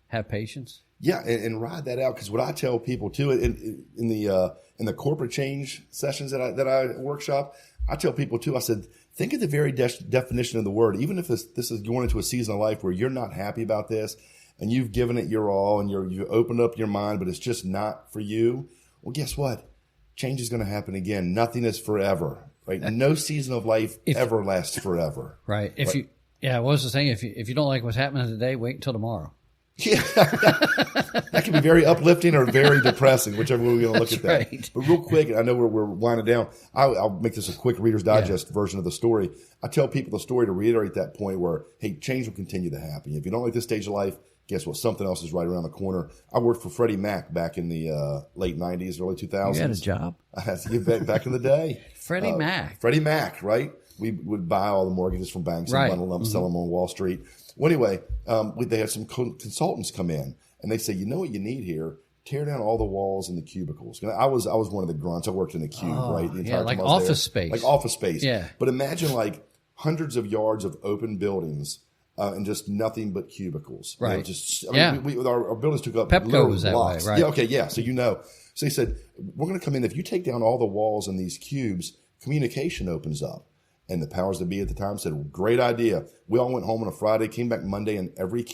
have patience. Yeah, and ride that out, because what I tell people too in the corporate change sessions that I workshop, I tell people too. I said, think of the very definition of the word. Even if this is going into a season of life where you're not happy about this, and you've given it your all, and you opened up your mind, but it's just not for you. Well, guess what? Change is going to happen again. Nothing is forever, right? No season of life ever lasts forever. Right. What was the thing? If you don't like what's happening today, wait until tomorrow. Yeah, that can be very uplifting or very depressing, whichever way we're going to look at that. Right. But real quick, I know we're winding down. I'll make this a quick Reader's Digest version of the story. I tell people the story to reiterate that point where, hey, change will continue to happen. If you don't like this stage of life, guess what? Something else is right around the corner. I worked for Freddie Mac back in the late 90s, early 2000s. You had a job? I had to get back in the day. Freddie Mac, right? We would buy all the mortgages from banks and bundle them, sell them on Wall Street. Well, anyway, they had some consultants come in, and they say, you know what you need here? Tear down all the walls in the cubicles. I was one of the grunts. I worked in the cube, right? The entire time I was office space. Like office space. Yeah. But imagine like hundreds of yards of open buildings and just nothing but cubicles. Right. Our buildings took up Pepco was that blocks. way, right? Yeah, okay, yeah. So So he said, we're going to come in. If you take down all the walls in these cubes, communication opens up. And the powers that be at the time said, well, great idea. We all went home on a Friday, came back Monday, and every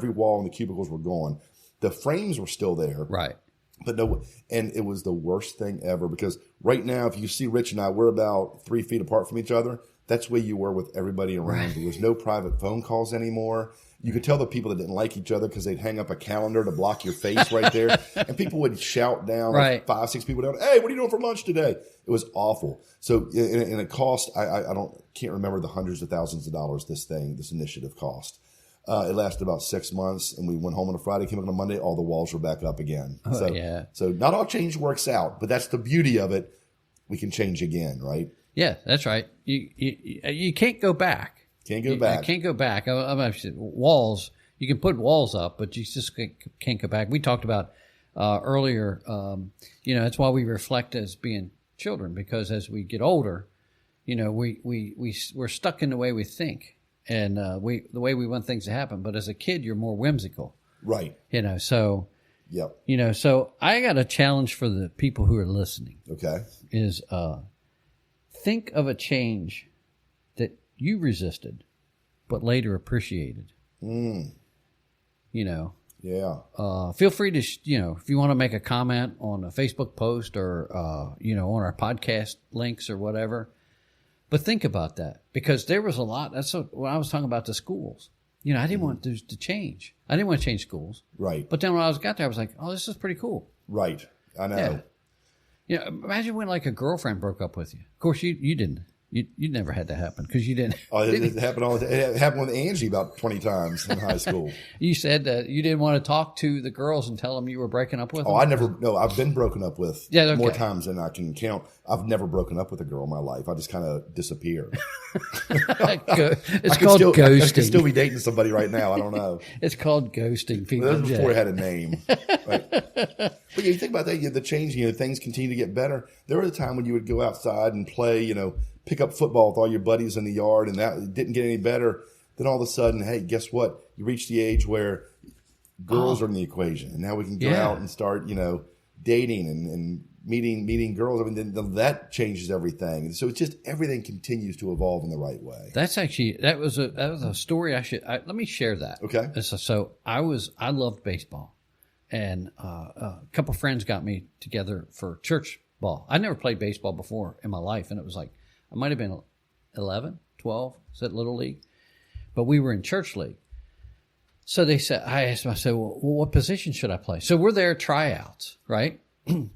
wall in the cubicles were gone. The frames were still there. Right. But no, and it was the worst thing ever because right now, if you see Rich and I, we're about 3 feet apart from each other. That's where you were with everybody around. Right. There was no private phone calls anymore. You could tell the people that didn't like each other because they'd hang up a calendar to block your face right there. And people would shout down, like 5, 6 people down, "Hey, what are you doing for lunch today?" It was awful. So, and it cost, I can't remember the hundreds of thousands of dollars this initiative cost. It lasted about 6 months, and we went home on a Friday, came back on a Monday, all the walls were back up again. So not all change works out, but that's the beauty of it. We can change again, right? Yeah, that's right. You can't go back. Can't go back. You can't go back. Walls, you can put walls up, but you just can't go back. We talked about earlier, that's why we reflect as being children, because as we get older, we're stuck in the way we think. And the way we want things to happen, but as a kid, you're more whimsical, right? So so I got a challenge for the people who are listening. Okay, is think of a change that you resisted, but later appreciated. Feel free to if you want to make a comment on a Facebook post or on our podcast links or whatever. But think about that, because there was a lot. That's when I was talking about the schools. I didn't want to change. I didn't want to change schools. Right. But then when I got there, I was like, oh, this is pretty cool. Right. I know. Yeah. Imagine when like a girlfriend broke up with you. Of course, you didn't. You never had that happen because you didn't. Oh, it happened all the time. It happened with Angie about 20 times in high school. You said that you didn't want to talk to the girls and tell them you were breaking up with them? I've been broken up with more times than I can count. I've never broken up with a girl in my life. I just kind of disappear. It's called ghosting. I could still be dating somebody right now. I don't know. It's called ghosting. People. That was before it had a name. Right? But you think about that, the change, things continue to get better. There was a time when you would go outside and play, pick up football with all your buddies in the yard, and that didn't get any better. Then all of a sudden, hey, guess what? You reach the age where girls are in the equation, and now we can go out and start, dating and meeting girls. I mean, then that changes everything. And so it's just everything continues to evolve in the right way. That's actually that was a story. Let me share that. Okay. So I loved baseball, and a couple friends got me together for church ball. I never played baseball before in my life, and it was like. I might have been 11, 12, is that Little League? But we were in church league. So I asked them, I said, well, what position should I play? So we're there tryouts, right? And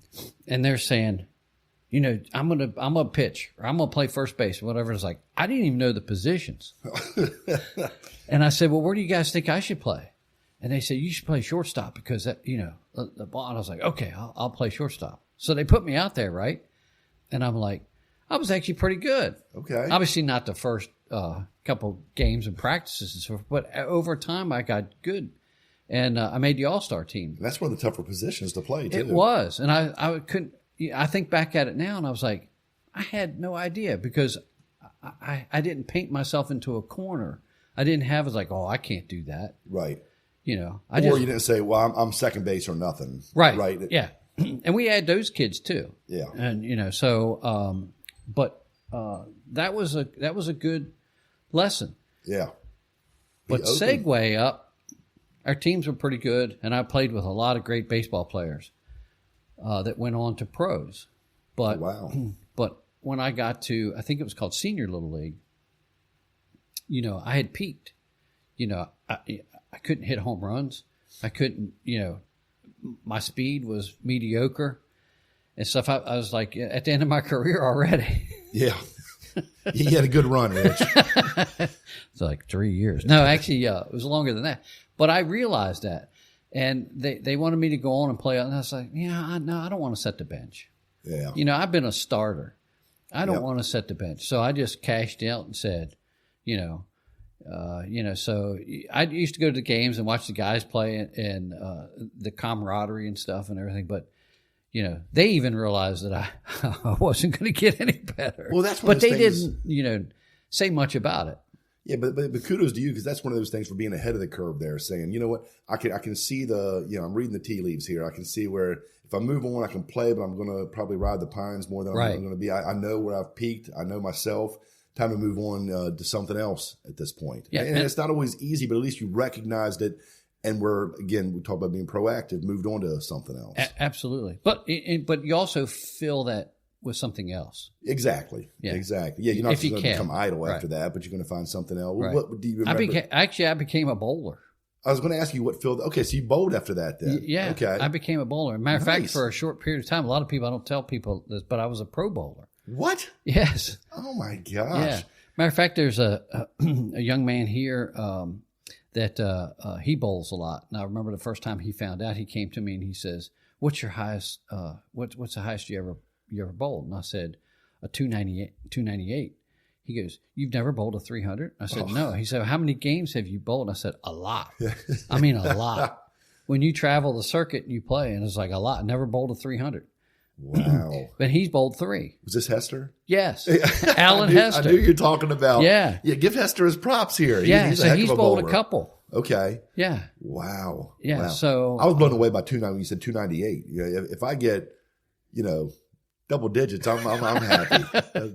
they're saying, I'm gonna pitch, or I'm gonna play first base, or whatever. It's like, I didn't even know the positions. And I said, well, where do you guys think I should play? And they said, you should play shortstop because that, the ball. And I was like, okay, I'll play shortstop. So they put me out there, right? And I'm like, I was actually pretty good. Okay. Obviously not the first couple games and practices and so forth, but over time I got good. And I made the All-Star team. And that's one of the tougher positions to play, too. It was. And I couldn't – I think back at it now and I was like, I had no idea because I didn't paint myself into a corner. I didn't have – like, oh, I can't do that. Right. You didn't say, well, I'm second base or nothing. Right. Right. Yeah. And we had those kids, too. Yeah. And, so but that was a good lesson. Yeah. But segue up, our teams were pretty good, and I played with a lot of great baseball players that went on to pros. But but when I got to, I think it was called Senior Little League, I had peaked. I couldn't hit home runs. I couldn't, my speed was mediocre. And stuff, I was like at the end of my career already. Yeah. You had a good run, Rich. It's like 3 years. No, actually, it was longer than that. But I realized that. And they wanted me to go on and play. And I was like, I don't want to set the bench. Yeah. I've been a starter. I don't want to set the bench. So I just cashed out and said, so I used to go to the games and watch the guys play and the camaraderie and stuff and everything. But they even realized that I wasn't going to get any better. Well, that's but they didn't, say much about it. Yeah, but kudos to you because that's one of those things for being ahead of the curve there, saying, you know what, I can see I'm reading the tea leaves here. I can see where if I move on, I can play, but I'm going to probably ride the pines more than I'm going to be. I know where I've peaked. I know myself. Time to move on to something else at this point. Yeah, and it's not always easy, but at least you recognized it And we talk about being proactive, moved on to something else. Absolutely. But you also fill that with something else. Exactly. Yeah. Exactly. Yeah. You're not just going to become idle right. after that, but you're going to find something else. Right. What do you remember? I became a bowler. I was going to ask you what filled. Okay. So you bowled after that then. Yeah. Okay. I became a bowler. Matter of fact, for a short period of time, a lot of people, I don't tell people this, but I was a pro bowler. What? Yes. Oh my gosh. Yeah. Matter of fact, there's a young man here that he bowls a lot. And I remember the first time he found out, he came to me and he says, "What's your highest? What's the highest you ever bowled?" And I said, "A 298. He goes, "You've never bowled a 300?" I said, "No." He said, "How many games have you bowled?" I said, "A lot." I mean, a lot. When you travel the circuit and you play, and it's like a lot. I never bowled a 300. Wow. But he's bowled 3. Was this Hester? Yes. Alan Hester. I knew you were talking about. Yeah. Yeah. Give Hester his props here. Yeah. He's so a heck he's of a bowled bowler. a couple. Okay. Yeah. Wow. Yeah. Wow. So I was blown away by 290 when you said 298. If I get, double digits, I'm happy.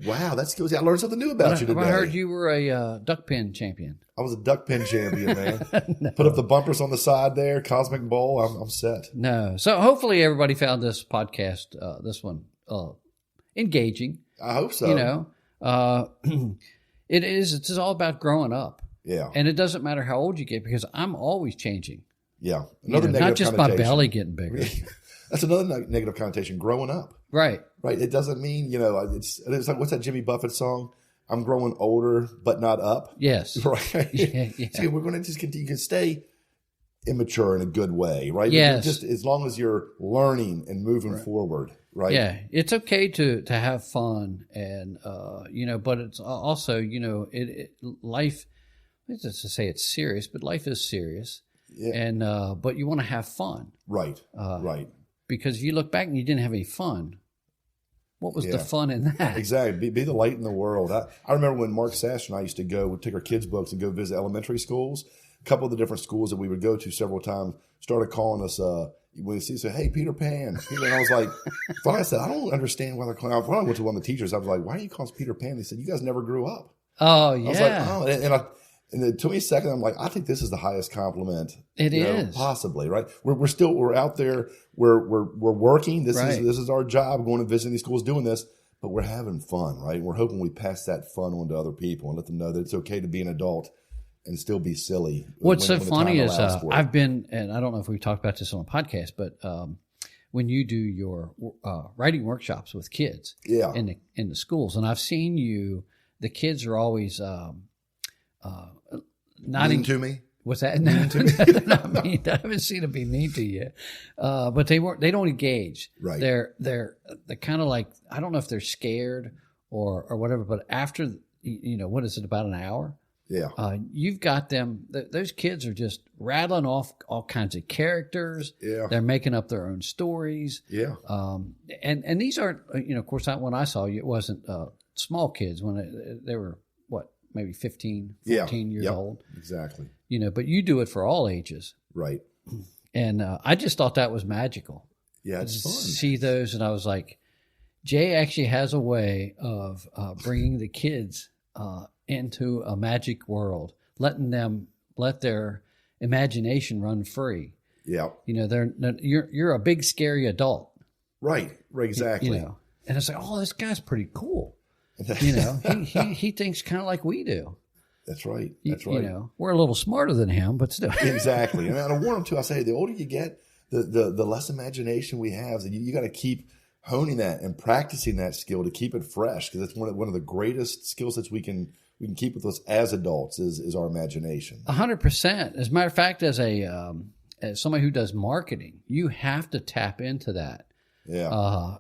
Wow, that's cool. I learned something new about you today. I heard you were a duck pin champion. I was a duck pin champion, man. No. Put up the bumpers on the side there, Cosmic Bowl. I'm set. No. So hopefully everybody found this podcast, this one, engaging. I hope so. It's all about growing up. Yeah. And it doesn't matter how old you get because I'm always changing. Yeah. Not just my belly getting bigger. That's another negative connotation, growing up. Right. Right. It doesn't mean, it's like, what's that Jimmy Buffett song? I'm growing older, but not up. Yes. Right. Yeah. See, we're going to just continue to stay immature in a good way, right? Yes. Just as long as you're learning and moving forward, right? Yeah. It's okay to have fun and, but it's also, life, it's just to say it's serious, but life is serious. Yeah. And, but you want to have fun. Right. Right. Because if you look back and you didn't have any fun, what was the fun in that? Exactly. Be the light in the world. I remember when Mark Sash and I used to we'd take our kids' books and go visit elementary schools. A couple of the different schools that we would go to several times started calling us, when they say, "Hey, Peter Pan." And I was like, finally I said, I don't understand why they're calling. When I went to one of the teachers, I was like, "Why are you calling us Peter Pan?" They said, "You guys never grew up." Oh, yeah. I was like, oh, and it took me a second. I'm like, I think this is the highest compliment. It is possibly right. We're out there. We're working. This is our job. Going and visiting these schools, doing this, but we're having fun, right? We're hoping we pass that fun on to other people and let them know that it's okay to be an adult and still be silly. What's so funny is I've been, and I don't know if we've talked about this on a podcast, but when you do your writing workshops with kids, in the schools, and I've seen you, the kids are always. Mean to me? What's that? No, not mean. I haven't seen them be mean to you, but they don't engage. Right. They're kind of like, I don't know if they're scared or whatever. But after what is it, about an hour? Yeah. You've got them. Those kids are just rattling off all kinds of characters. Yeah. They're making up their own stories. Yeah. And these aren't, of course, when I saw you, it wasn't small kids when they were maybe 15, 14 years old. Exactly. But you do it for all ages. Right. And I just thought that was magical. Yeah, it's fun. See those, and I was like, Jay actually has a way of bringing the kids into a magic world, let their imagination run free. Yeah. You're a big scary adult. Right. Exactly. And it's like, oh, this guy's pretty cool. He thinks kind of like we do. That's right. That's right. We're a little smarter than him, but still. Exactly. And I warn them too. I say, the older you get, the less imagination we have. You got to keep honing that and practicing that skill to keep it fresh, because it's one of the greatest skill sets we can keep with us as adults is our imagination. 100%. As a matter of fact, as somebody who does marketing, you have to tap into that. Yeah.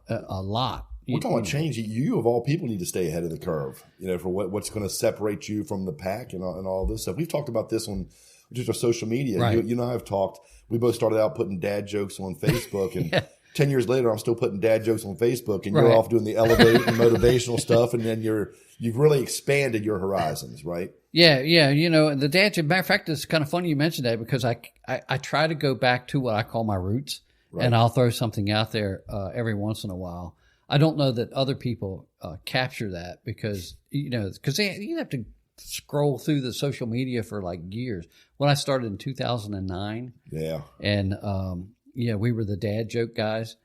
A lot. We're talking about change. You of all people need to stay ahead of the curve, for what's going to separate you from the pack and all this stuff. We've talked about this on just our social media. Right. You and I have talked. We both started out putting dad jokes on Facebook, and 10 years later, I'm still putting dad jokes on Facebook, and you're off doing the elevate and motivational stuff, and then you've really expanded your horizons, right? Yeah. The dad joke. Matter of fact, it's kind of funny you mentioned that, because I try to go back to what I call my roots, and I'll throw something out there every once in a while. I don't know that other people capture that, because you have to scroll through the social media for like years. When I started in 2009. Yeah. And, we were the dad joke guys.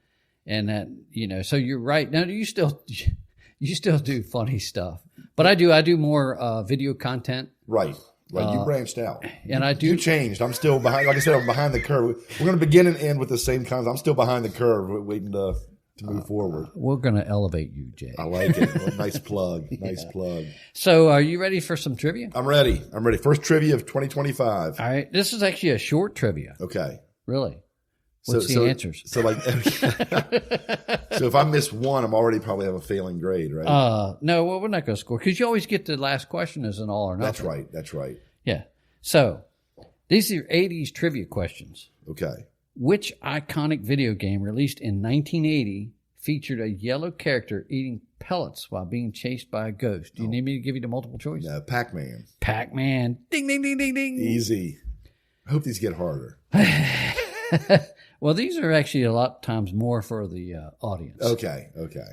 And that, so you're right. Now, you still do funny stuff, but I do more video content. Right. You branched out. And You changed. I'm still behind. Like I said, I'm behind the curve. We're going to begin and end with the same concept. I'm still behind the curve, waiting to move forward. We're going to elevate you, Jay. I like it. Well, nice plug. Nice plug. So are you ready for some trivia? I'm ready. First trivia of 2025. All right. This is actually a short trivia. Okay. Really? What's the answers? So if I miss one, I'm already probably have a failing grade, right? No, well, we're not going to score because you always get the last question as an all or nothing. That's right. Yeah. So these are 80s trivia questions. Okay. Which iconic video game released in 1980 featured a yellow character eating pellets while being chased by a ghost? Do you need me to give you the multiple choice? No, Pac-Man. Pac-Man. Ding, ding, ding, ding, ding. Easy. I hope these get harder. Well, these are actually a lot of times more for the audience. Okay.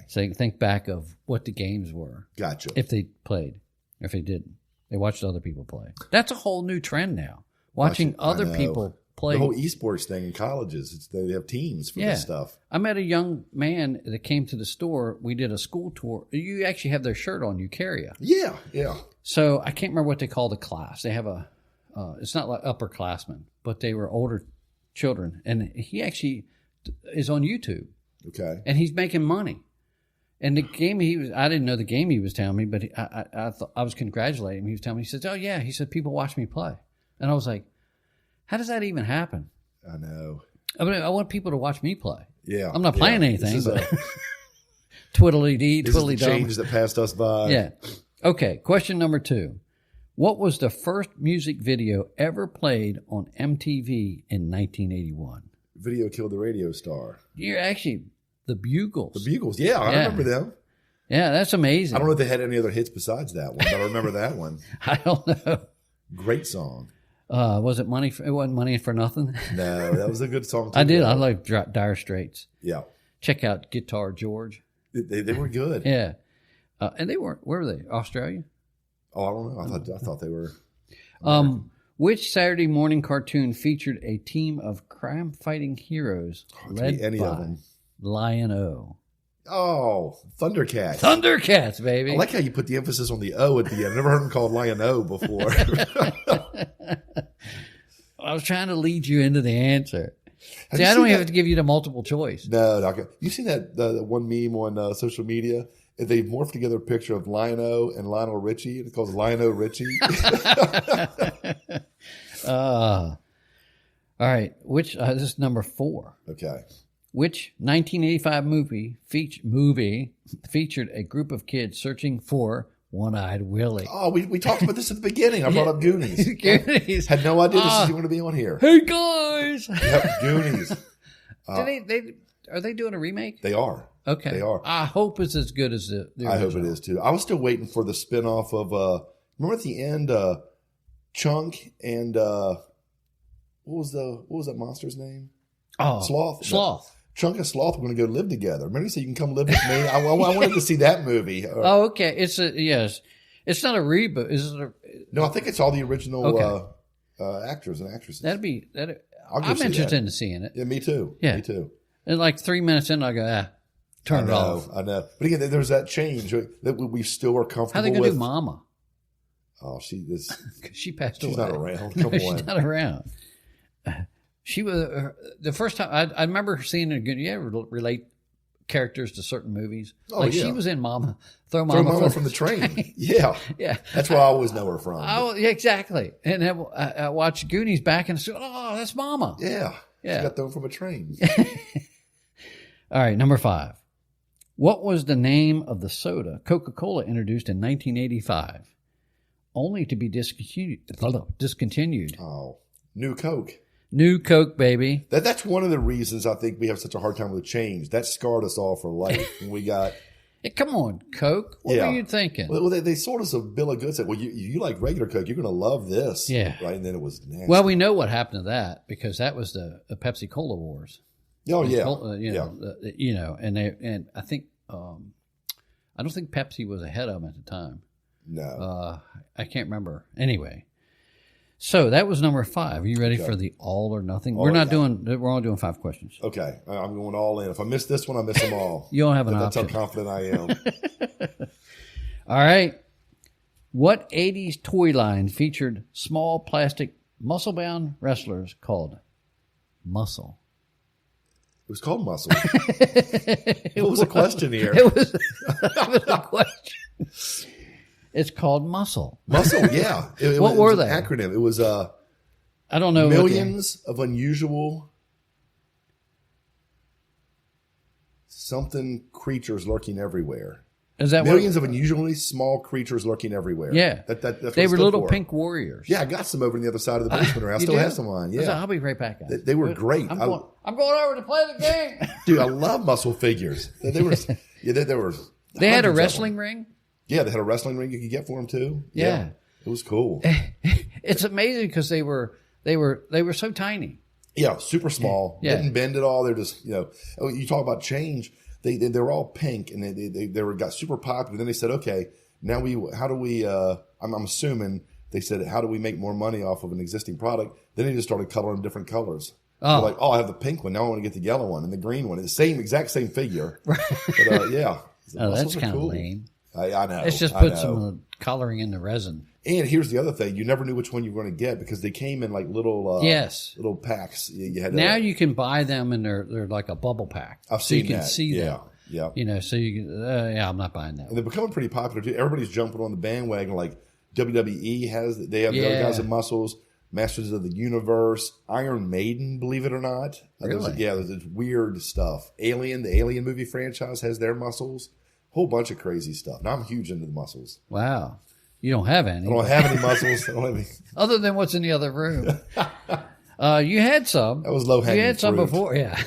So you can think back of what the games were. Gotcha. If they played. If they didn't. They watched other people play. That's a whole new trend now. Watching other people play. The whole esports thing in colleges, they have teams for this stuff. I met a young man that came to the store. We did a school tour. You actually have their shirt on. You carry it. Yeah. So I can't remember what they call the class. They have it's not like upperclassmen, but they were older children. And he actually is on YouTube. Okay. And he's making money. And the game I didn't know the game he was telling me, but I thought I was congratulating him. He was telling me, he said, "Oh yeah," he said, "people watch me play." And I was like, how does that even happen? I know. I mean, I want people to watch me play. Yeah. I'm not playing anything, but twiddly-dee, twiddly-dum. Change that passed us by. Yeah. Okay. Question number 2. What was the first music video ever played on MTV in 1981? Video killed the radio star. You're actually the Bugles. The Bugles. Yeah, I remember them. Yeah, that's amazing. I don't know if they had any other hits besides that one, but I remember that one. I don't know. Great song. Was it money? It wasn't Money for Nothing. No, that was a good song too. I did. I like Dire Straits. Yeah. Check out Guitar George. They were good. Yeah. And they weren't. Where were they? Australia? Oh, I don't know. I thought they were. Which Saturday morning cartoon featured a team of crime-fighting heroes led any by of them. Lion-O? Oh, Thundercats. Thundercats, baby. I like how you put the emphasis on the O at the end. I've never heard them called Lion-O before. I was trying to lead you into the answer. See, I don't even have to give you the multiple choice. No. You seen that the one meme on social media? They morphed together a picture of Lion-O and Lionel Richie. It's called Lion-O Richie. All right. Which this is number 4. Okay. Which 1985 movie featured a group of kids searching for One-Eyed Willie? Oh, we talked about this at the beginning. I brought up Goonies. Goonies. Had no idea this was going to be on here. Hey guys. Yep, Goonies. Are they doing a remake? They are. Okay. They are. I hope it's as good as the original. I hope it is too. I was still waiting for the spinoff of remember at the end Chunk and what was that monster's name? Oh, Sloth. Chunk and Sloth were going to go live together. Remember you said you can come live with me? I wanted to see that movie. Oh, okay. It's not a reboot. Is it? No, I think it's all the original actors and actresses. I'm interested in seeing it. Yeah, me too. Yeah. Me too. And like 3 minutes in, I go, turn it off. I know. But again, there's that change that we still are comfortable with. How are they going to do Mama? Oh, she passed away. She's not around. Come on. She's not around. She was the first time I remember seeing her. You ever relate characters to certain movies? Oh, yeah. She was in Mama. Throw Mama Mama from the train. Yeah. Yeah. That's where I always know her from. Oh, yeah, exactly. And I watched Goonies back and said, "Oh, that's Mama." Yeah. Yeah. She got thrown from a train. All right, number 5. What was the name of the soda Coca-Cola introduced in 1985, only to be discontinued? Oh, New Coke. New Coke, baby. That's one of the reasons I think we have such a hard time with change. That scarred us all for life. When we got. Yeah, come on, Coke. What were you thinking? Well, they sold us a bill of goods. Said, well, you like regular Coke. You're going to love this. Yeah. Right. And then it was nasty. Well, we know what happened to that because that was the Pepsi Cola wars. Oh, yeah. And I think, I don't think Pepsi was ahead of them at the time. No. I can't remember. Anyway. So that was number 5. Are you ready for the all or nothing? We're only doing 5 questions. Okay. I'm going all in. If I miss this one, I miss them all. You don't have an That's option. how confident I am. All right. What 80s toy line featured small plastic muscle-bound wrestlers called Muscle? It was called Muscle. What was the question here? It was a question. It's called Muscle. Muscle, yeah. What were they? An acronym. It was I don't know. millions of unusual something creatures lurking everywhere. Is that millions of unusually small creatures lurking everywhere? Yeah. That's what they were stood little for. pink warriors. Yeah, I got some over on the other side of the basement. I still have some on. Yeah, I'll be right back. Guys. They were great. I'm going over to play the game. Dude, I love muscle figures. They were. Yeah, they were. They had a wrestling ring. Yeah, they had a wrestling ring you could get for them too. Yeah. It was cool. It's amazing because they were so tiny. Yeah, super small. Yeah. Didn't bend at all. They're just, you talk about change. They were all pink and they got super popular. Then they said, okay, now how do we, I'm assuming they said, how do we make more money off of an existing product? Then they just started coloring different colors. Oh. Like, I have the pink one. Now I want to get the yellow one and the green one. It's the exact same figure. Right. But, yeah. Oh, that's kind of lame. I know. It's just put some coloring in the resin. And here's the other thing: you never knew which one you were going to get because they came in like little little packs. You had now you can buy them and they're like a bubble pack. I've seen you can that. see them. Yeah. So you can. I'm not buying that. And they're becoming pretty popular too. Everybody's jumping on the bandwagon. Like WWE they have the other guys in muscles. Masters of the Universe, Iron Maiden, believe it or not. Really? There's this weird stuff. The Alien movie franchise has their muscles. Whole bunch of crazy stuff. Now I'm huge into the muscles. Wow. You don't have any. I don't have any muscles. I don't have any. Other than what's in the other room. You had some. That was low hanging fruit. You had some before, yeah.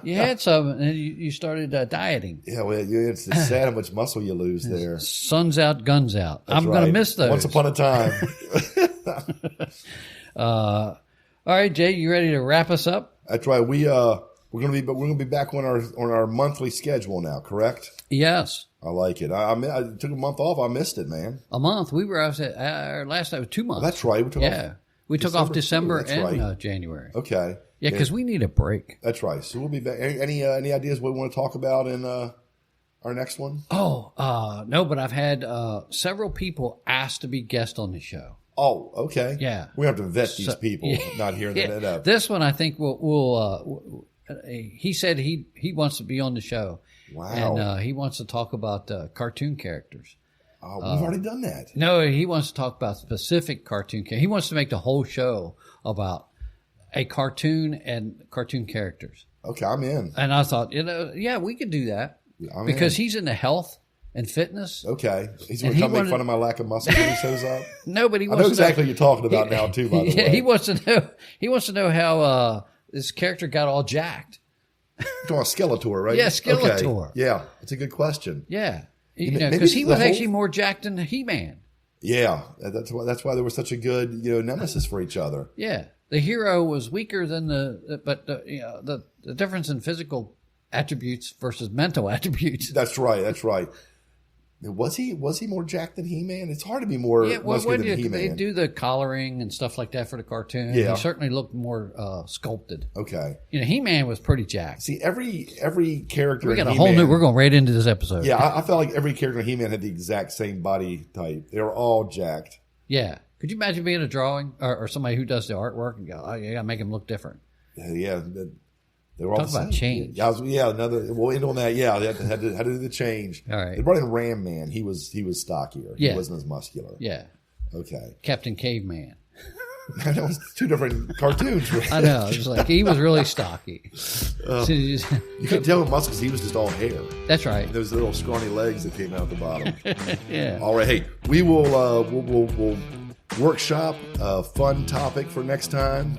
You had some, and then you started dieting. Yeah, well, it's sad how much muscle you lose there. Sun's out, guns out. That's I'm going to miss those. Once upon a time. All right, Jay, you ready to wrap us up? That's right. We're gonna be back on our monthly schedule now. Correct? Yes. I like it. I took a month off. I missed it, man. A month. We were out at our last night was 2 months. Well, that's right. We took off December and right. January. Okay. Yeah, because we need a break. That's right. So we'll be back. Any ideas what we want to talk about in our next one? No, but I've had several people ask to be guests on the show. Oh, okay. Yeah. We have to vet these people, not hearing that up. This one, I think we'll he said he wants to be on the show. Wow. And he wants to talk about cartoon characters. Oh, we've already done that. No, he wants to talk about specific cartoon characters. He wants to make the whole show about a cartoon and cartoon characters. Okay, I'm in. And I thought, we could do that. Because he's into health and fitness. Okay. He's going to come make fun of my lack of muscle when he shows up? No, but he wants I know exactly what you're talking about now, too, by the way. He wants to know how this character got all jacked. You're talking about Skeletor, right? Yeah, Skeletor. Okay. Yeah, it's a good question. Yeah. Because he was actually more jacked than He-Man. Yeah, that's why they were such a good nemesis for each other. Yeah. The hero was weaker than the difference in physical attributes versus mental attributes. That's right. Was he more jacked than He-Man? It's hard to be more muscular than He-Man. They do the collaring and stuff like that for the cartoon. Yeah. He certainly looked more sculpted. Okay. He-Man was pretty jacked. See, every character we got in a whole He-Man, we're going right into this episode. Yeah, I felt like every character in He-Man had the exact same body type. They were all jacked. Yeah. Could you imagine being a drawing or somebody who does the artwork and go, you got to make him look different? Yeah. They were all Talk about change. We'll end on that. Yeah, they had to do the change. All right. They brought in Ram Man. He was stockier. Yeah. He wasn't as muscular. Yeah. Okay. Captain Caveman. That was two different cartoons. Right? I know. It was like he was really stocky. You couldn't tell him muscles. He was just all hair. That's right. Those little scrawny legs that came out the bottom. Yeah. All right. Hey, we will we'll workshop a fun topic for next time.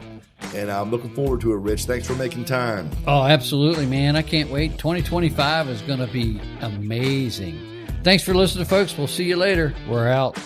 And I'm looking forward to it, Rich. Thanks for making time. Oh, absolutely, man. I can't wait. 2025 is going to be amazing. Thanks for listening, folks. We'll see you later. We're out.